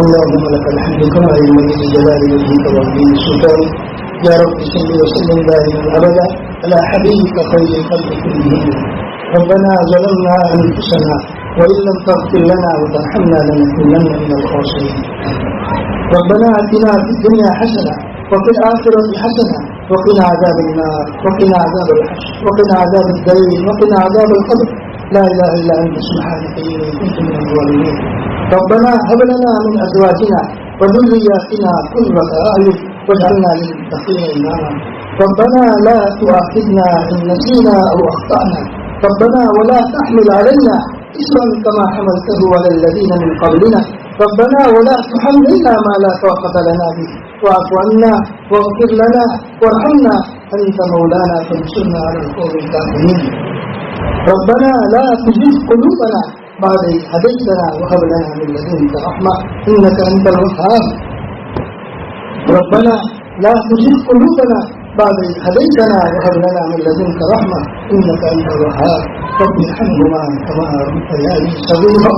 اللهم لك الحمد كما ينبغي لجلال وجهك وعظيم سلطانك يا رب صل وسلم دائما ابدا على حبيبك خير الخلق كلهم ربنا ظلمنا انفسنا وان لم تغفر لنا وترحمنا لنكونن من الخاسرين ربنا اتنا في الدنيا حسنه وفي الاخره حسنه وقنا عذاب النار وقنا عذاب الحشر وقنا عذاب الدين وقنا عذاب القبر لا اله الا انت سبحانك اني كنت من الظالمين ربنا هب لنا من ازواجنا وذرياتنا قرة اعين واجعلنا للمتقين اماما ربنا لا تؤاخذنا ان نسينا او اخطانا ربنا ولا تحمل علينا إصرا كما حملته على الذين من قبلنا ربنا ولا تحملنا ما لا طاقة لنا به واعف عنا واغفر لنا وارحمنا أنت مولانا فانصرنا على القوم الكافرين ربنا لا تزغ قلوبنا بعد إذ هديتنا وهب لنا من لدنك رحمة إنك أنت الوهاب ربنا لا تزغ قلوبنا بعد إذ هديتنا وهب لنا من لدنك رحمة إنك أنت الوهاب رب ارحمهما كما ربياني صغيرا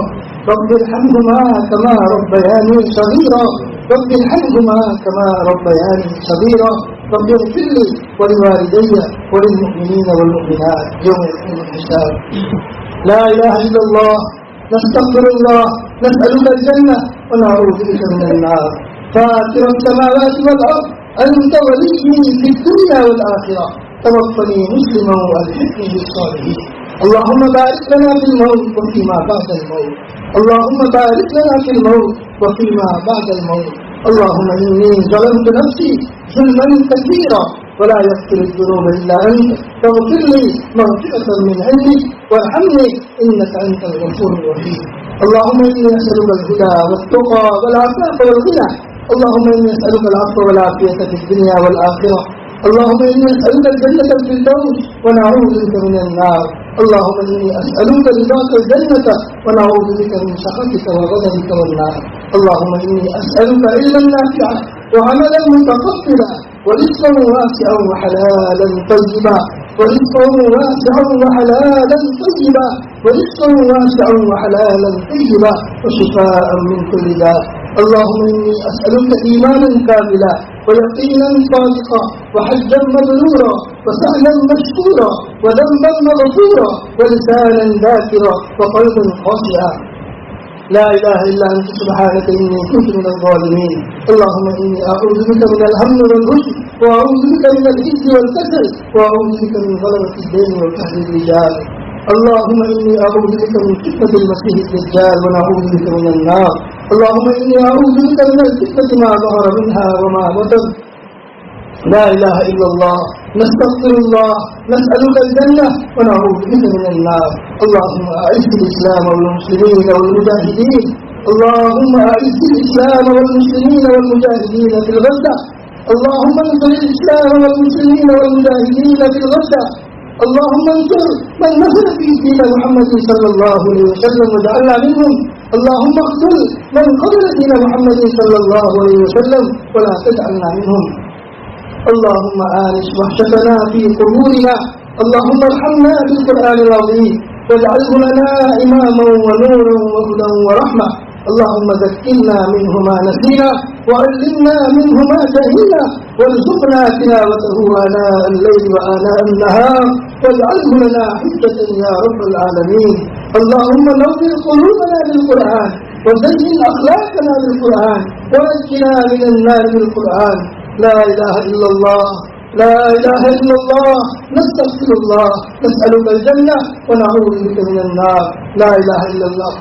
رب ارحمهما كما ربياني صغيرا رب ارحمهما كما ربياني صغيرا رب اغفر لي ولوالدي وللمؤمنين والمؤمنات يوم يقوم الحساب لا إله إلا الله نستغفر الله نسألك الجنة ونعوذ بك من النار فاطر السماوات والأرض أنت ولي في الدنيا والآخرة توفني مسلما والحقني بالصالحين اللهم بارك لنا في الموت وفيما بعد الموت اللهم بارك لنا في الموت وفيما بعد الموت اللهم إني ظلمت نفسي ظلما كثيرا ولا يغفر الذنوب إلا أنت فاغفر لي مغفرة من عندك وارحمني إنك أنت الغفور الرحيم اللهم إني أسألك الهدى والتقى والعفاف والغنى اللهم إني أسألك العفو والعافية في الدنيا والآخرة اللهم إني أسألك الجنة الفردوس ونعوذ بك من النار اللهم إني أسألك رضاك الجنة ونعوذ بك من سخطك وغضبك والنار اللهم إني أسألك علما نافعا وعملا متقبلا ورزقا واسعا وحلالا طيبا ورزقا واسعا وحلالا طيبا ورزقا واسعا وحلالا طيبا وشفاء من كل داء اللهم إني أسألك إيمانا كاملا ويقينا صادقا وحجا مبرورا وسعيا مشكورا وذنبا مغفورا ولسانا ذاكرا وقلبا خاشعا لا إله إلا أنت سبحانك إني كنت من الظالمين اللهم إني أعوذ بك من الهم والرشد وأعوذ بك من الإثم والكسل وأعوذ بك من غلبة الدين وقهر الرجال اللهم إني أعوذ بك من فتنة المسيح الدجال ونعوذ بك من النار اللهم إني أعوذ بك من الفتنة ما ظهر منها وما بطن لا إله إلا الله نستغفر الله نسألك الجنة ونعوذ بك من النار اللهم أعز الإسلام والمسلمين والمجاهدين اللهم أعز الإسلام والمسلمين والمجاهدين في الغزة اللهم انصر الإسلام والمسلمين والمجاهدين في الغزة اللهم انصر من نصر في دين محمد صلى الله عليه وسلم واجعلنا منهم اللهم اقتل من قتل دين محمد صلى الله عليه وسلم ولا تجعلنا منهم اللهم آنس وحشتنا في قبورنا اللهم ارحمنا بالقرآن العظيم واجعله لنا إماما ونورا وهدى ورحمة. اللهم ذكرنا منه ما نسينا وعلمنا منه ما جهلنا وارزقنا تلاوته آناء الليل وآناء النهار واجعله لنا حجة يا رب العالمين. اللهم نور قلوبنا بالقرآن وزين أخلاقنا بالقرآن ونجنا من النار بالقرآن. لا إله إلا الله، لا إله إلا الله، نستغفر الله، نسألك الجنة ونعوذ بك من النار. لا إله إلا الله،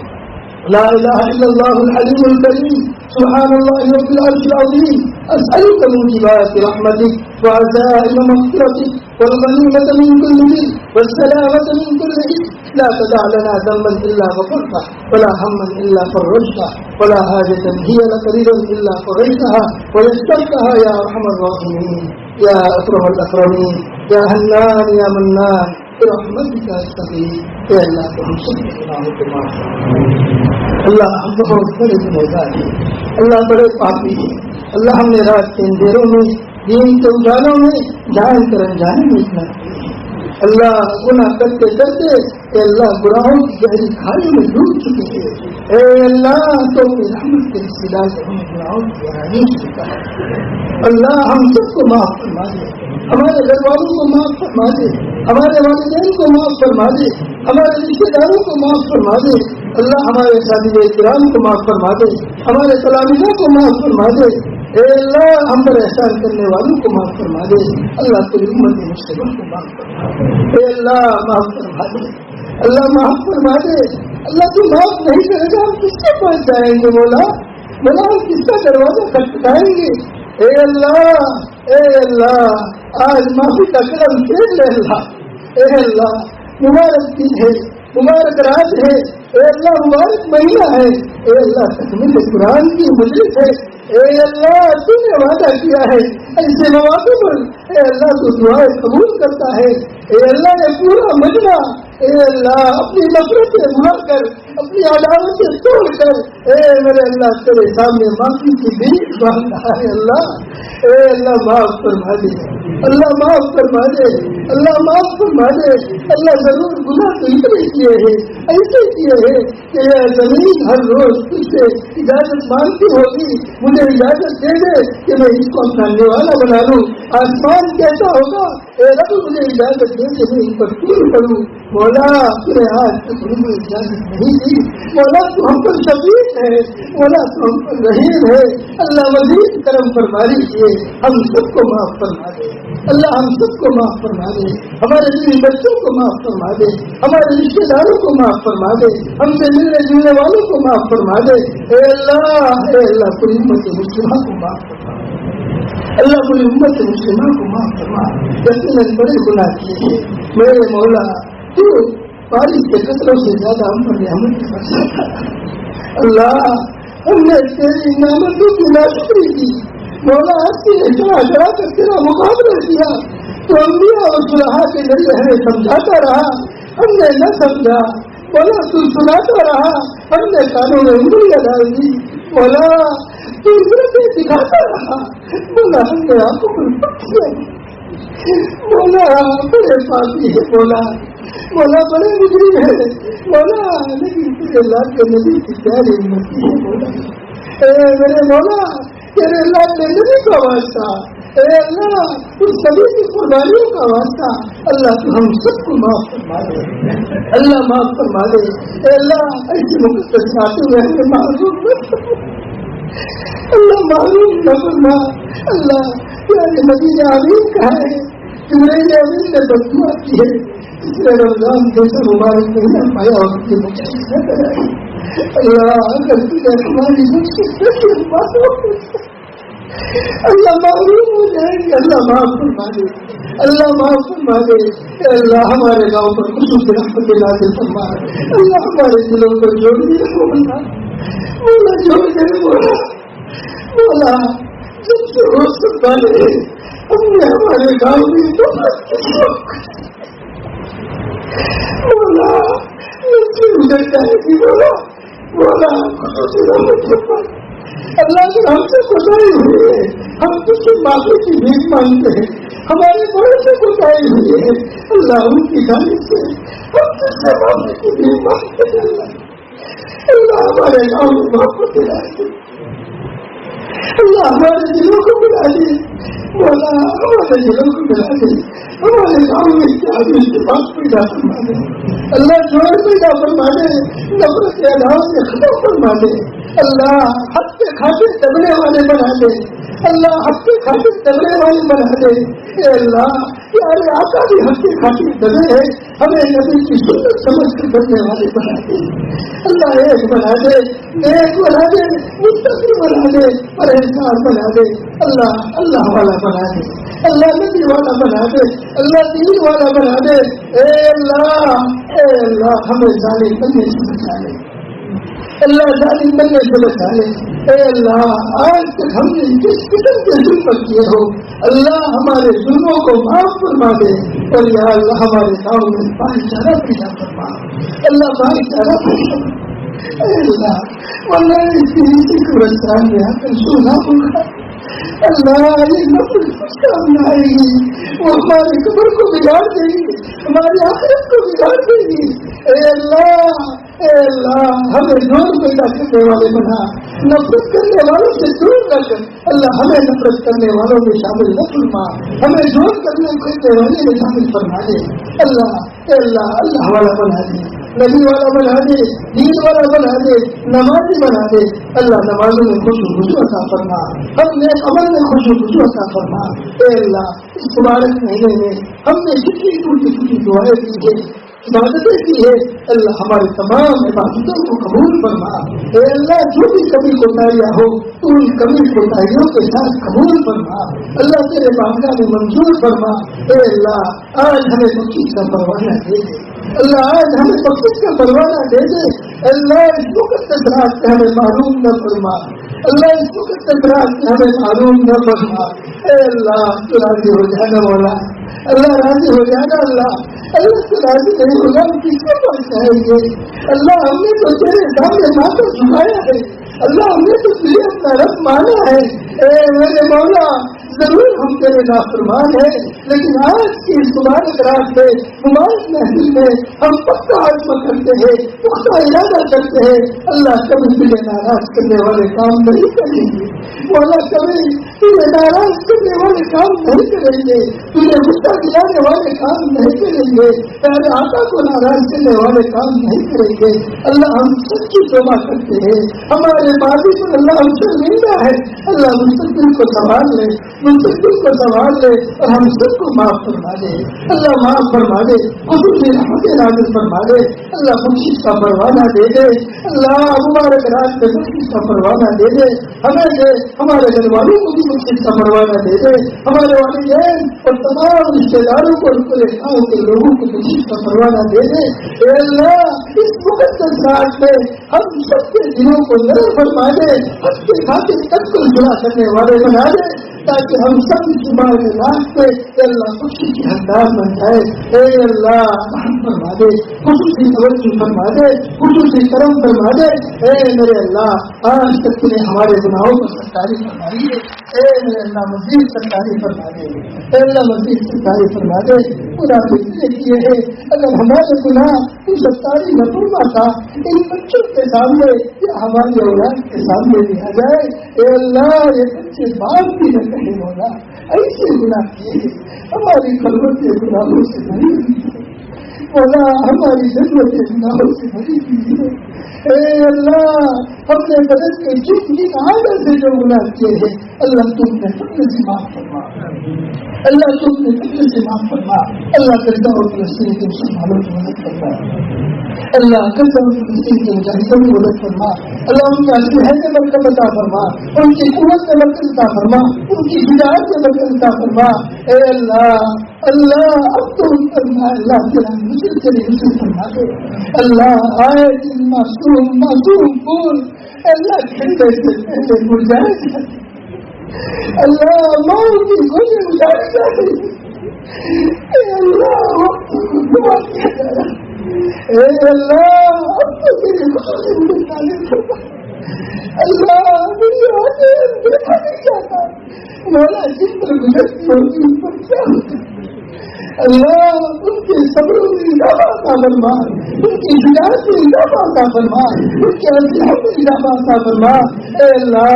لا إله إلا الله الحليم الكريم. سبحان الله رب العرش العظيم. أسألك موجبات رحمتك وعزائم مغفرتك والغنيمة من كل بر والسلامة من كل إثم. لا تدع لنا ذنبا إلا غفرته ولا هما إلا فرجته ولا حاجة هي لك رضا إلا قضيتها ويسرتها يا أرحم الراحمين يا أكرم الأكرمين يا حنان يا منان برحمتك أستغيث. يا الله تم سب گناہوں کو معاف کر. اللہ ہم بہت بڑے گنہگار ہیں، اللہ بڑے پاپی ہیں. اللہ ہم نے رات کے اندھیروں میں دین کے اجالوں میں جان کر انجانے میں اتنا اللہ گناہ کرتے کرتے اے اللہ گناہوں کی گہری کھائی میں ڈوب چکے ہیں. اے اللہ تو اپنی رحمت کے سلا سے ہم گناہوں کی گہرائی چکا ہے. اللہ ہم سب کو معاف فرما دے، ہمارے گھر والوں کو معاف فرما دے، ہمارے والدین کو معاف فرما دے، ہمارے رشتے داروں کو معاف فرما دے. اللہ ہمارے اساتذہ کرام کو معاف فرما دے، ہمارے تلامذہ کو معاف فرما دے. اے اللہ ہم پر احسان کرنے والوں کو معاف فرما دے. اللہ پوری امت مسلموں کو معاف فرما دے. اے اللہ معاف فرما دے، اللہ معاف فرما دے. اللہ تو معاف نہیں کرے گا ہم کس سے پہنچ جائیں گے؟ مولا مولا ہم کس کا دروازہ کھٹکھٹائیں گے؟ اے اللہ آج معافی کا قدم پھیر لے. اللہ اے اللہ مبارک دن ہے، مبارک رات ہے، اے اللہ مبارک مہینہ ہے، اے اللہ تکمیل قرآن کی مجلس ہے. اے اللہ تو نے وعدہ کیا ہے ایسے مواقع پر اے اللہ تو دعائیں قبول کرتا ہے. اے اللہ یہ پورا مجمع اے اللہ اپنی نفرتیں بھلا کر اپنی عداوتیں توڑ کر اے میرے اللہ تیرے سامنے معافی کی بھیک مانگ رہا ہے. اللہ اے اللہ معاف فرما دے، اللہ معاف فرما دے، اللہ معاف فرما دے. اللہ ضرور گناہ تو اتنے کیے ہیں، ایسے کیے ہیں کہ یہ زمین ہر روز تجھ سے اجازت مانگتی ہوگی، مجھے اجازت دے دے کہ میں اس کو اپنا نوالا بنا لوں. آسمان کیسا ہوگا اے رب مجھے اجازت دے دے میں ان پر پور کروں. مولا تیرے آج تک مجھے اجازت نہیں دی. مولا تو ہم پر شفیق ہے، مولا تو ہم پر رحیم ہے. اللہ مزید کرم فرمانی کیے ہم سب کو معاف فرما دے. اللہ ہم سب کو معاف فرما دے، ہمارے دلی بچوں کو معاف فرما دے، ہمارے رشتے داروں کو معاف فرما دے، ہم سے ملنے جلنے والوں کو معاف فرما دے. اے اللہ پوری امت مسلمہ کو معاف فرما دے. اللہ پوری امت مسلمہ کو معاف فرما. یقیناً بڑے گناہ کیے ہیں میرے مولا، تو بارش کے قطروں سے زیادہ ہم پر نعمت برسا تھا. اللہ ہم نے تیری نعمتوں کی ناشکری کی. مولا آپ کی چڑھا کر تیرا مقابلہ کیا تو انبیاء اور صلحاء کے ذریعے ہمیں سمجھاتا رہا، ہم نے نہ سمجھا. مولا تو سناتا رہا، ہم نے کانوں میں انگلیاں ڈال دی. مولا تو عبرتیں دکھاتا رہا، مولا ہم نے آنکھوں پر پکیا. مولا بڑے پاپی ہے، مولا بڑے مجرم ہے مولا، لیکن تیرے اللہ کے نبی کی پیاری امتی ہے مولا. اے میرے مولا تیرے اللہ کے نبی کا واسطہ، اے اللہ اس سبھی کی قربانیوں کا واسطہ، اللہ تو ہم سب کو معاف فرما دے. اللہ معاف فرما دے. اے اللہ ایسی مقدس باتوں میں ہمیں معلوم نہ فرما، اللہ معلوم نہ فرما. اللہ پیارے نبی نے آمین کہا ہے، جبرائیل امین نے بددعا کی ہے. اس نے رمضان جیسا مبارک مہینہ پایا اور کی مشکل نہ کرائی. اللہ اگر تجھے ہماری مشکل اللہ معلوم ہو جائے گی. اللہ معاف فرما دے، اللہ معاف فرما دے. اللہ ہمارے گاؤں پر خصوصی رحمت نازل فرما. اللہ ہمارے دلوں کو جوڑ دے مولا، مولا جوڑ دے مولا. مولا جب سے روز سنبھالے ہم نے ہمارے گاؤں میں مولا گزر جائے گی. مولا مولا خصوصی رحمت فرما. اللہ سے ہم سے کوتاہی ہوئی ہے، ہم تجھ سے معافی کی بھیک مانگتے ہیں. ہمارے بڑے سے کوتاہی ہوئی ہے، اللہ ان کی جانب سے ہم سب سے معافی کی بھی مانگتے ہیں اللہ ہمارے گاؤں میں محبت دلا دے اللہ ہمارے دلوں کو ملا دے مولا ہمارے دلوں کو ملا دے ہمارے گاؤں میں اتحادی اتفاق پیدا فرما دے اللہ جوڑ پیدا فرما دے نفرت کے علاوہ سے ختم فرما دے اللہ حق کے کھاتے دبنے والے بنا دے اللہ حق کے کھاتے دبنے والے بنا دے اے اللہ پیارے آقا بھی حق کے کھاتے دبے ہے ہمیں نبی کی سنت سمجھ کر بننے والے بنا دے اللہ ایک بنا دے نیک بنا دے متقی بنا دے پرہیزگار بنا دے اللہ اللہ والا بنا دے اللہ نبی والا بنا دے اللہ دین والا بنا دے اے اللہ ہمیں ظالم بننے سے بچا لے اللہ ظالم بننے سے بچا لے اے اللہ آج تک ہم نے جس قسم کے ظلم کیے ہو اللہ ہمارے ظلموں کو معاف فرما دے اور یا اللہ ہمارے گاؤں میں بھائی چارہ پیدا فرما اللہ بھائی چارہ پیدا اے اللہ ورنہ اس کی قبرستان میں آ کر سونا ہوگا اللہ یہ نفل کچھ کام نہ آئے گی وہ ہماری قبر کو بگاڑ دے گی ہماری آخرت کو بگاڑ دے گی اے اللہ ہمیں نور پیدا کرنے والے بنا نفرت کرنے والوں سے دور رکھ اللہ ہمیں نفرت کرنے والوں میں شامل نہ فرما ہمیں دور کرنے والے میں شامل فرما دے اللہ اللہ والا بنا دے نبی والا بنا دے دین والا بنا دے نمازی بنا دے اللہ نمازوں میں خوشو عطا فرما ہم نے عمل میں خوشو عطا فرما اے اللہ اس مبارک مہینے میں ہم نے جتنی ٹوٹی دعائیں کی ہے عبادتیں کی ہے اللہ ہمارے تمام عبادتوں کو قبول فرما اے اللہ جو بھی کمی کوتاہیاں ہو تو ان کمی کوتاہیوں کے ساتھ قبول فرما اللہ تیرے بارگاہ میں منظور فرما اے اللہ آج ہمیں بخشش کا پروانہ دے دے اللہ آج ہمیں بخشش کا پروانہ دے دے اللہ اس مقدس رات سے ہمیں معلوم نہ فرما اللہ اس مقدس رات سے ہمیں معلوم نہ فرما اے اللہ تو راضی ہو جانا مولا اللہ راضی ہو جانا اللہ سے راضی نہیں ہوگا ہم کس کو پہنچائیں گے اللہ ہم نے تو تیرے سامنے ماتھا جھکایا ہے اللہ ہم نے تو تجھے اپنا رب مانا ہے اے میرے مولا ضرور ہم تیرے نافرمان ہیں لیکن آج کی اس مبارک رات میں مبارک محفل میں ہم پکا عزم کرتے ہیں پختہ ارادہ کرتے ہیں اللہ کبھی تجھے ناراض کرنے والے کام نہیں کریں گے مولا کبھی تجھے ناراض کرنے والے کام نہیں کریں گے تجھے غصہ دلانے والے کام نہیں کریں گے پیارے آقا کو ناراض کرنے والے کام نہیں کریں گے اللہ ہم سچی توبہ کرتے ہیں ہمارے ماضی پر اللہ ہم سے ملنا ہے اللہ مستقبل کو سنبھال لے مستقبل کو سنبھال لے اور ہم سب کو معاف فرما دے اللہ معاف فرما دے خصوصی رحمت نازل فرما دے اللہ بخشش کا پروانہ دے دے اللہ مبارک رات میں بخشش کا پروانہ دے دے ہمیں دے ہمارے گھر والوں کو بھی بخشش کا پروانہ دے دے ہمارے والدین اور تمام رشتے داروں کو اور پورے گاؤں کے لوگوں کو بخشش کا پروانہ دے دے اے اللہ اس مقدس رات میں ہم سب کے دلوں کو نرم فرما دے حق کے خاطر تک کو جڑا کرنے والے بنا دے تاکہ ہم سب اس مبارک رات پہ اے اللہ خوشی کی حقدار بن جائے اے اللہ رحم فرما دے خصوصی توجہ فرما دے خصوصی کرم فرما دے اے میرے اللہ آج تک تم نے ہمارے گناہوں کو ستاری فرمائی ہے اے میرے اللہ مزید ستاری فرما دے اے اللہ مزید ستاری فرما دے پورا کیے ہے اگر ہمارے گناہ تو ستاری نہ فرماتا ان بچوں کے سامنے یا ہماری اولاد کے سامنے بھی آ جائے اے اللہ یہ بچے باپ بھی نہ کہیں ہوگا ایسے گناہ کیے ہیں ہماری خلوت کے گناہوں سے بھری ہوئی ہے مولا ہماری ضرورت کے گناہوں سے بھری ہوئی ہے اے اللہ ہم نے بدل کے جن عادت سے جو گناہ کیے ہیں اللہ تم نے فضل سے معاف فرما اللہ تم نے فضل سے معاف فرما اللہ کرتا اور فلسطین کے مسلمانوں کی مدد فرما اللہ کرتا اور فلسطین کے مجاہدوں کی مدد فرما اللہ ان کا صحت میں برکت عطا فرما ان کی قوت میں برکت عطا فرما ان کی ہدایت میں برکت عطا فرما اے اللہ اب تو ان پر اللہ تعالیٰ مسلم کے لیے مسلم فرما دے اللہ آئے دن معصوم پھول اللہ کھڑے سے پہلے مرجائے اللہ ماں کی گولی اٹھائی جاتی اے اللہ وقت کو دعا کیا جا رہا اے اللہ اب تو تیری خصوصی مدد نازل فرما اللہ میری آنکھیں دیکھا نہیں جاتا مولا جس پر گزرتی ہوتی ان پر کیا ہوتا اللہ ان کے صبر میں اضافہ عطا فرما، ان کی ہدایت میں اضافہ عطا فرما، ان کے اصلاح میں اضافہ عطا فرما۔ اے اللہ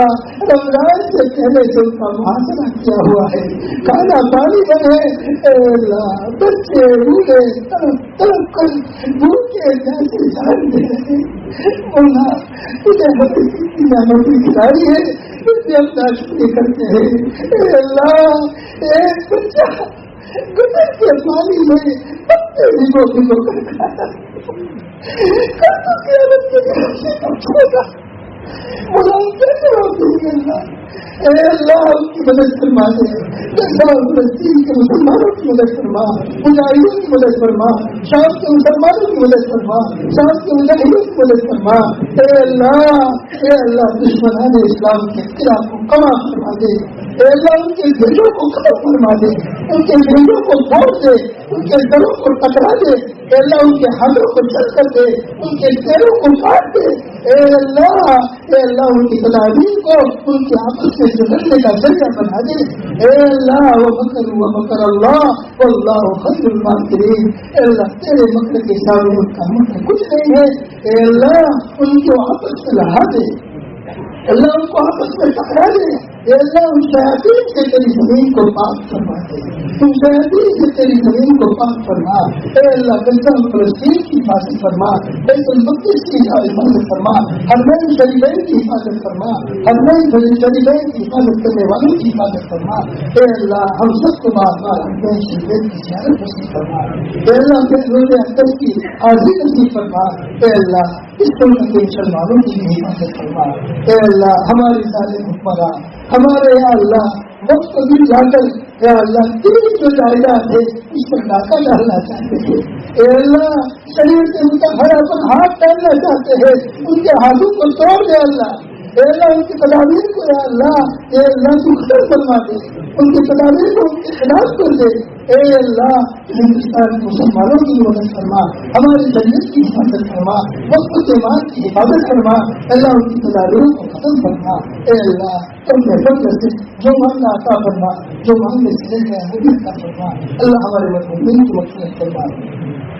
رمضان سے پہلے جو ان کا محاصرہ کیا ہوا ہے، کھانا پانی بنے، اے اللہ بچے بوڑھے تڑپ تڑپ کر بھوکے پیاسے جان دے رہے مولا، تجھے ہمیں کتنی نعمتیں کھلائی ہے، اس سے ہم ناشکری کرتے ہیں۔ اے اللہ ایک بچہ گزر کے پانی میں پتے بھگو بھگو کر کھاتا کر تو قیامت کے گھر سے کب چھوڑا مولا کیسے ہوتے ہیں اللہ؟ اے اللہ ان کی مدد فرما دے، فلسطین کے مسلمانوں کی مدد فرما، مجاہدوں کی مدد فرما، شام کے مسلمانوں کی مدد فرما، شام کے مجاہدوں کی مدد فرما۔ اے اللہ دشمنان اسلام کے خلاف کو کما فرما دے، اے اللہ ان کے دلوں کو ختم فرما دے، ان کے دلوں کو توڑ دے، ان کے دلوں کو ٹکرا دے، اے اللہ ان کے ہاتھوں کو چل کر دے، ان کے پیروں کو کاٹ دے، اے اللہ ان کی تدابیر کو ان کے آپس میں جھگڑنے کا ذریعہ بنا دے۔ اے اللہ ومکر اللہ واللہ خیر الماکرین، اے اللہ تیرے مکر کے سامنے ان کا مکر کچھ نہیں ہے، اے اللہ ان کو آپس میں لڑا دے، اللہ ان کو آپس میں ٹکرا دے، اے اللہ ان شیاطین سے تیری زمین کو پاک فرما دے، ان شیاطین سے تیری زمین کو پاک فرما، اے اللہ غزہ فلسطین کی حفاظت فرما، بیت المقدس کی حفاظت فرما، حرمین شریفین کی حفاظت فرما، حرمین شریفین کی حفاظت کرنے والوں کی حفاظت فرما، اے اللہ ہم سب کو بار بار حرمین شریفین کی زیارت نصیب فرما، اے اللہ پھر روزے اقدس کی حاضری نصیب فرما، اے اللہ اس ملک کے مسلمانوں کی بھی حفاظت فرما، اے اللہ ہماری ظالم حکمران ہمارے یا اللہ وقت کو بھی لا کر یا اللہ تیری جو جائیداد ہے اس پر ڈاکہ ڈالنا چاہتے ہیں، اے اللہ شریر کے متحرہ پر ہاتھ ڈالنا چاہتے ہیں، ان کے ہاتھوں کو توڑ دے اللہ، اے اللہ ان کی تدابیر کو یا اللہ اے اللہ تو ختم فرما دے، ان کی تدابیر کو ان کے خلاف کر دے، اے اللہ ہندوستان کے مسلمانوں کی مدد فرما، ہماری شریعت کی حفاظت فرما، وقت کے بعد کی حفاظت فرما، اللہ ان کی تدابیروں کو ختم فرما، اے اللہ اپنے فضل سے جو مانگنا عطا فرما، جو مانگنے سے لے گئے وہ بھی عطا فرما، اللہ ہمارے مطلوبین کی مغفرت فرما،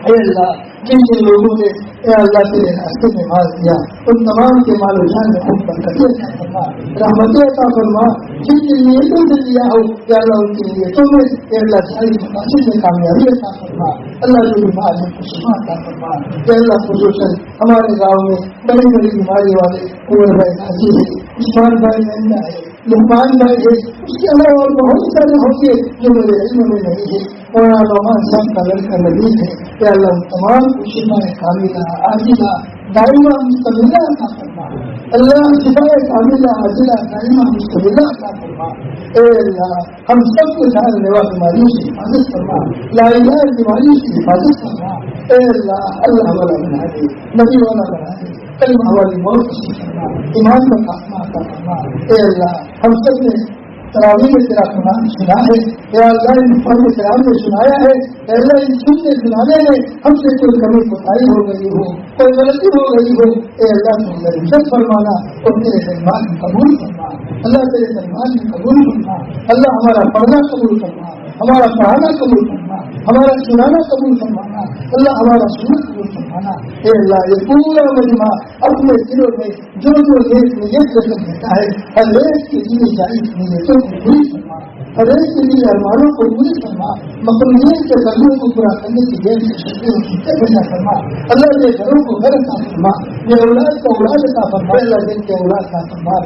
اے اللہ جن جن لوگوں نے اے اللہ تیرے راستے میں مال دیا ان تمام کے مال و جان میں خود برکت عطا فرما، رحمت عطا فرما، جن کی نیتوں سے دیا ہو یا اللہ ان کی نیتوں میں اے اللہ ساری مقاصد میں کامیابی عطا فرما، اللہ جو بیمار ہے کو شفا عطا فرما، اے اللہ خصوصاً ہمارے گاؤں میں بڑی بڑی بیماری والے عمر بھائی حاجی ہے، عثمان بھائی مہنگا ہے، لقمان بھائی ہے، اس کے علاوہ اور بہت سارے ہوں گے جو میرے علم میں نہیں ہے، مولانا نعمان صاحب کا لڑکا نبیل ہے، کہ اللہ تمام کو شفا کاملہ عاجلہ دائمہ مستمرہ عطا فرما، اللہ شفا کاملہ عاجلہ دائمہ مستمرہ عطا فرما، اے اللہ ہم سب کو جان لیوا بیماریوں سے حفاظت فرما، لا الہ بیماریوں سے حفاظت فرما، اے اللہ والا بنا دے، نبی والا بنا دے، کلمہ والی موت نصیب فرما، ایمان کا خاتمہ عطا فرما، اے اللہ ہم سب نے تراویح میں تیرا قرآن سنا ہے، یا اللہ ان فرد کرام نے سنایا ہے، یا اللہ ان سننے سنانے میں ہم سے کوئی کمی کوتاہی ہو گئی ہو، کوئی غلطی ہو گئی ہو، اے اللہ تم میری عزت فرمانا اور تیرے دربار میں قبول کرنا، اللہ تیرے دربار میں قبول کرنا، اللہ ہمارا پڑھنا قبول کرنا، ہمارا پڑھانا قبول کرنا، ہمارا سنانا قبول فرمانا، اللہ ہمارا سننا قبول فرمانا، اے اللہ یہ پورا مجمع اپنے دلوں میں جو نیت رکھ دیتا ہے ہر ایک کے لیے جائز نیتوں کو پوری فرما، ہر ایک کے لیے ارمانوں کو پوری فرما، مقبولیت کے قدموں کو پورا کرنے کی دیر سے شکریہ کتنے بھیجا فرما، اللہ کے گھروں کو گھر عطا فرما، یہ اولاد کو اولاد عطا فرما، اللہ جن کے اولاد کا فرما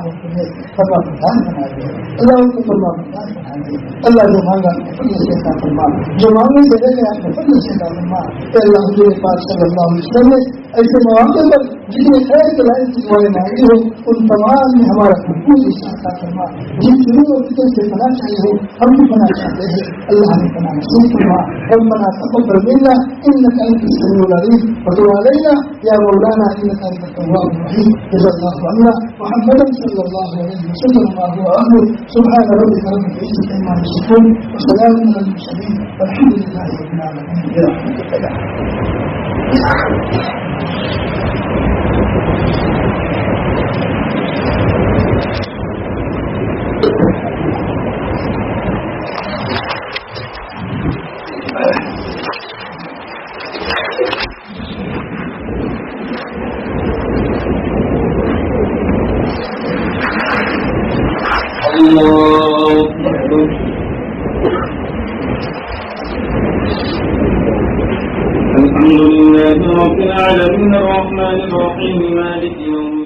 فرما بردار بنا دے، اللہ ان کو فرما بردار بنا دے، اللہ جو مانگا فضل سے عطا فرما، جو مانگے دے گئے آپ نے فضل سے عطا فرما، اے اللہ حضور پاک صلی اللہ علیہ وسلم نے ایسے مواقع پر جتنے خیر کے لائن کی دعائیں مانگی ہو ان تمام میں ہمارا بھرپور حصہ عطا فرما، جن شروع اور فکر سے پناہ چاہیے ہو ہم بھی پناہ چاہتے ہیں، اللہ ہمیں پناہ نصیب فرما، ربنا تقبل منا انك انت السميع العليم وتب علينا يا مولانا انك انت التواب الرحيم، جزا الله عنا محمدا صلى الله عليه وسلم وهو اهله، سبحان ربك رب العزة عما يصفون وسلام على المرسلين والحمد لله رب العالمين برحمتك يا ارحم الله أكبر. الحمد لله رب العالمين الرحمن الرحيم مالك يوم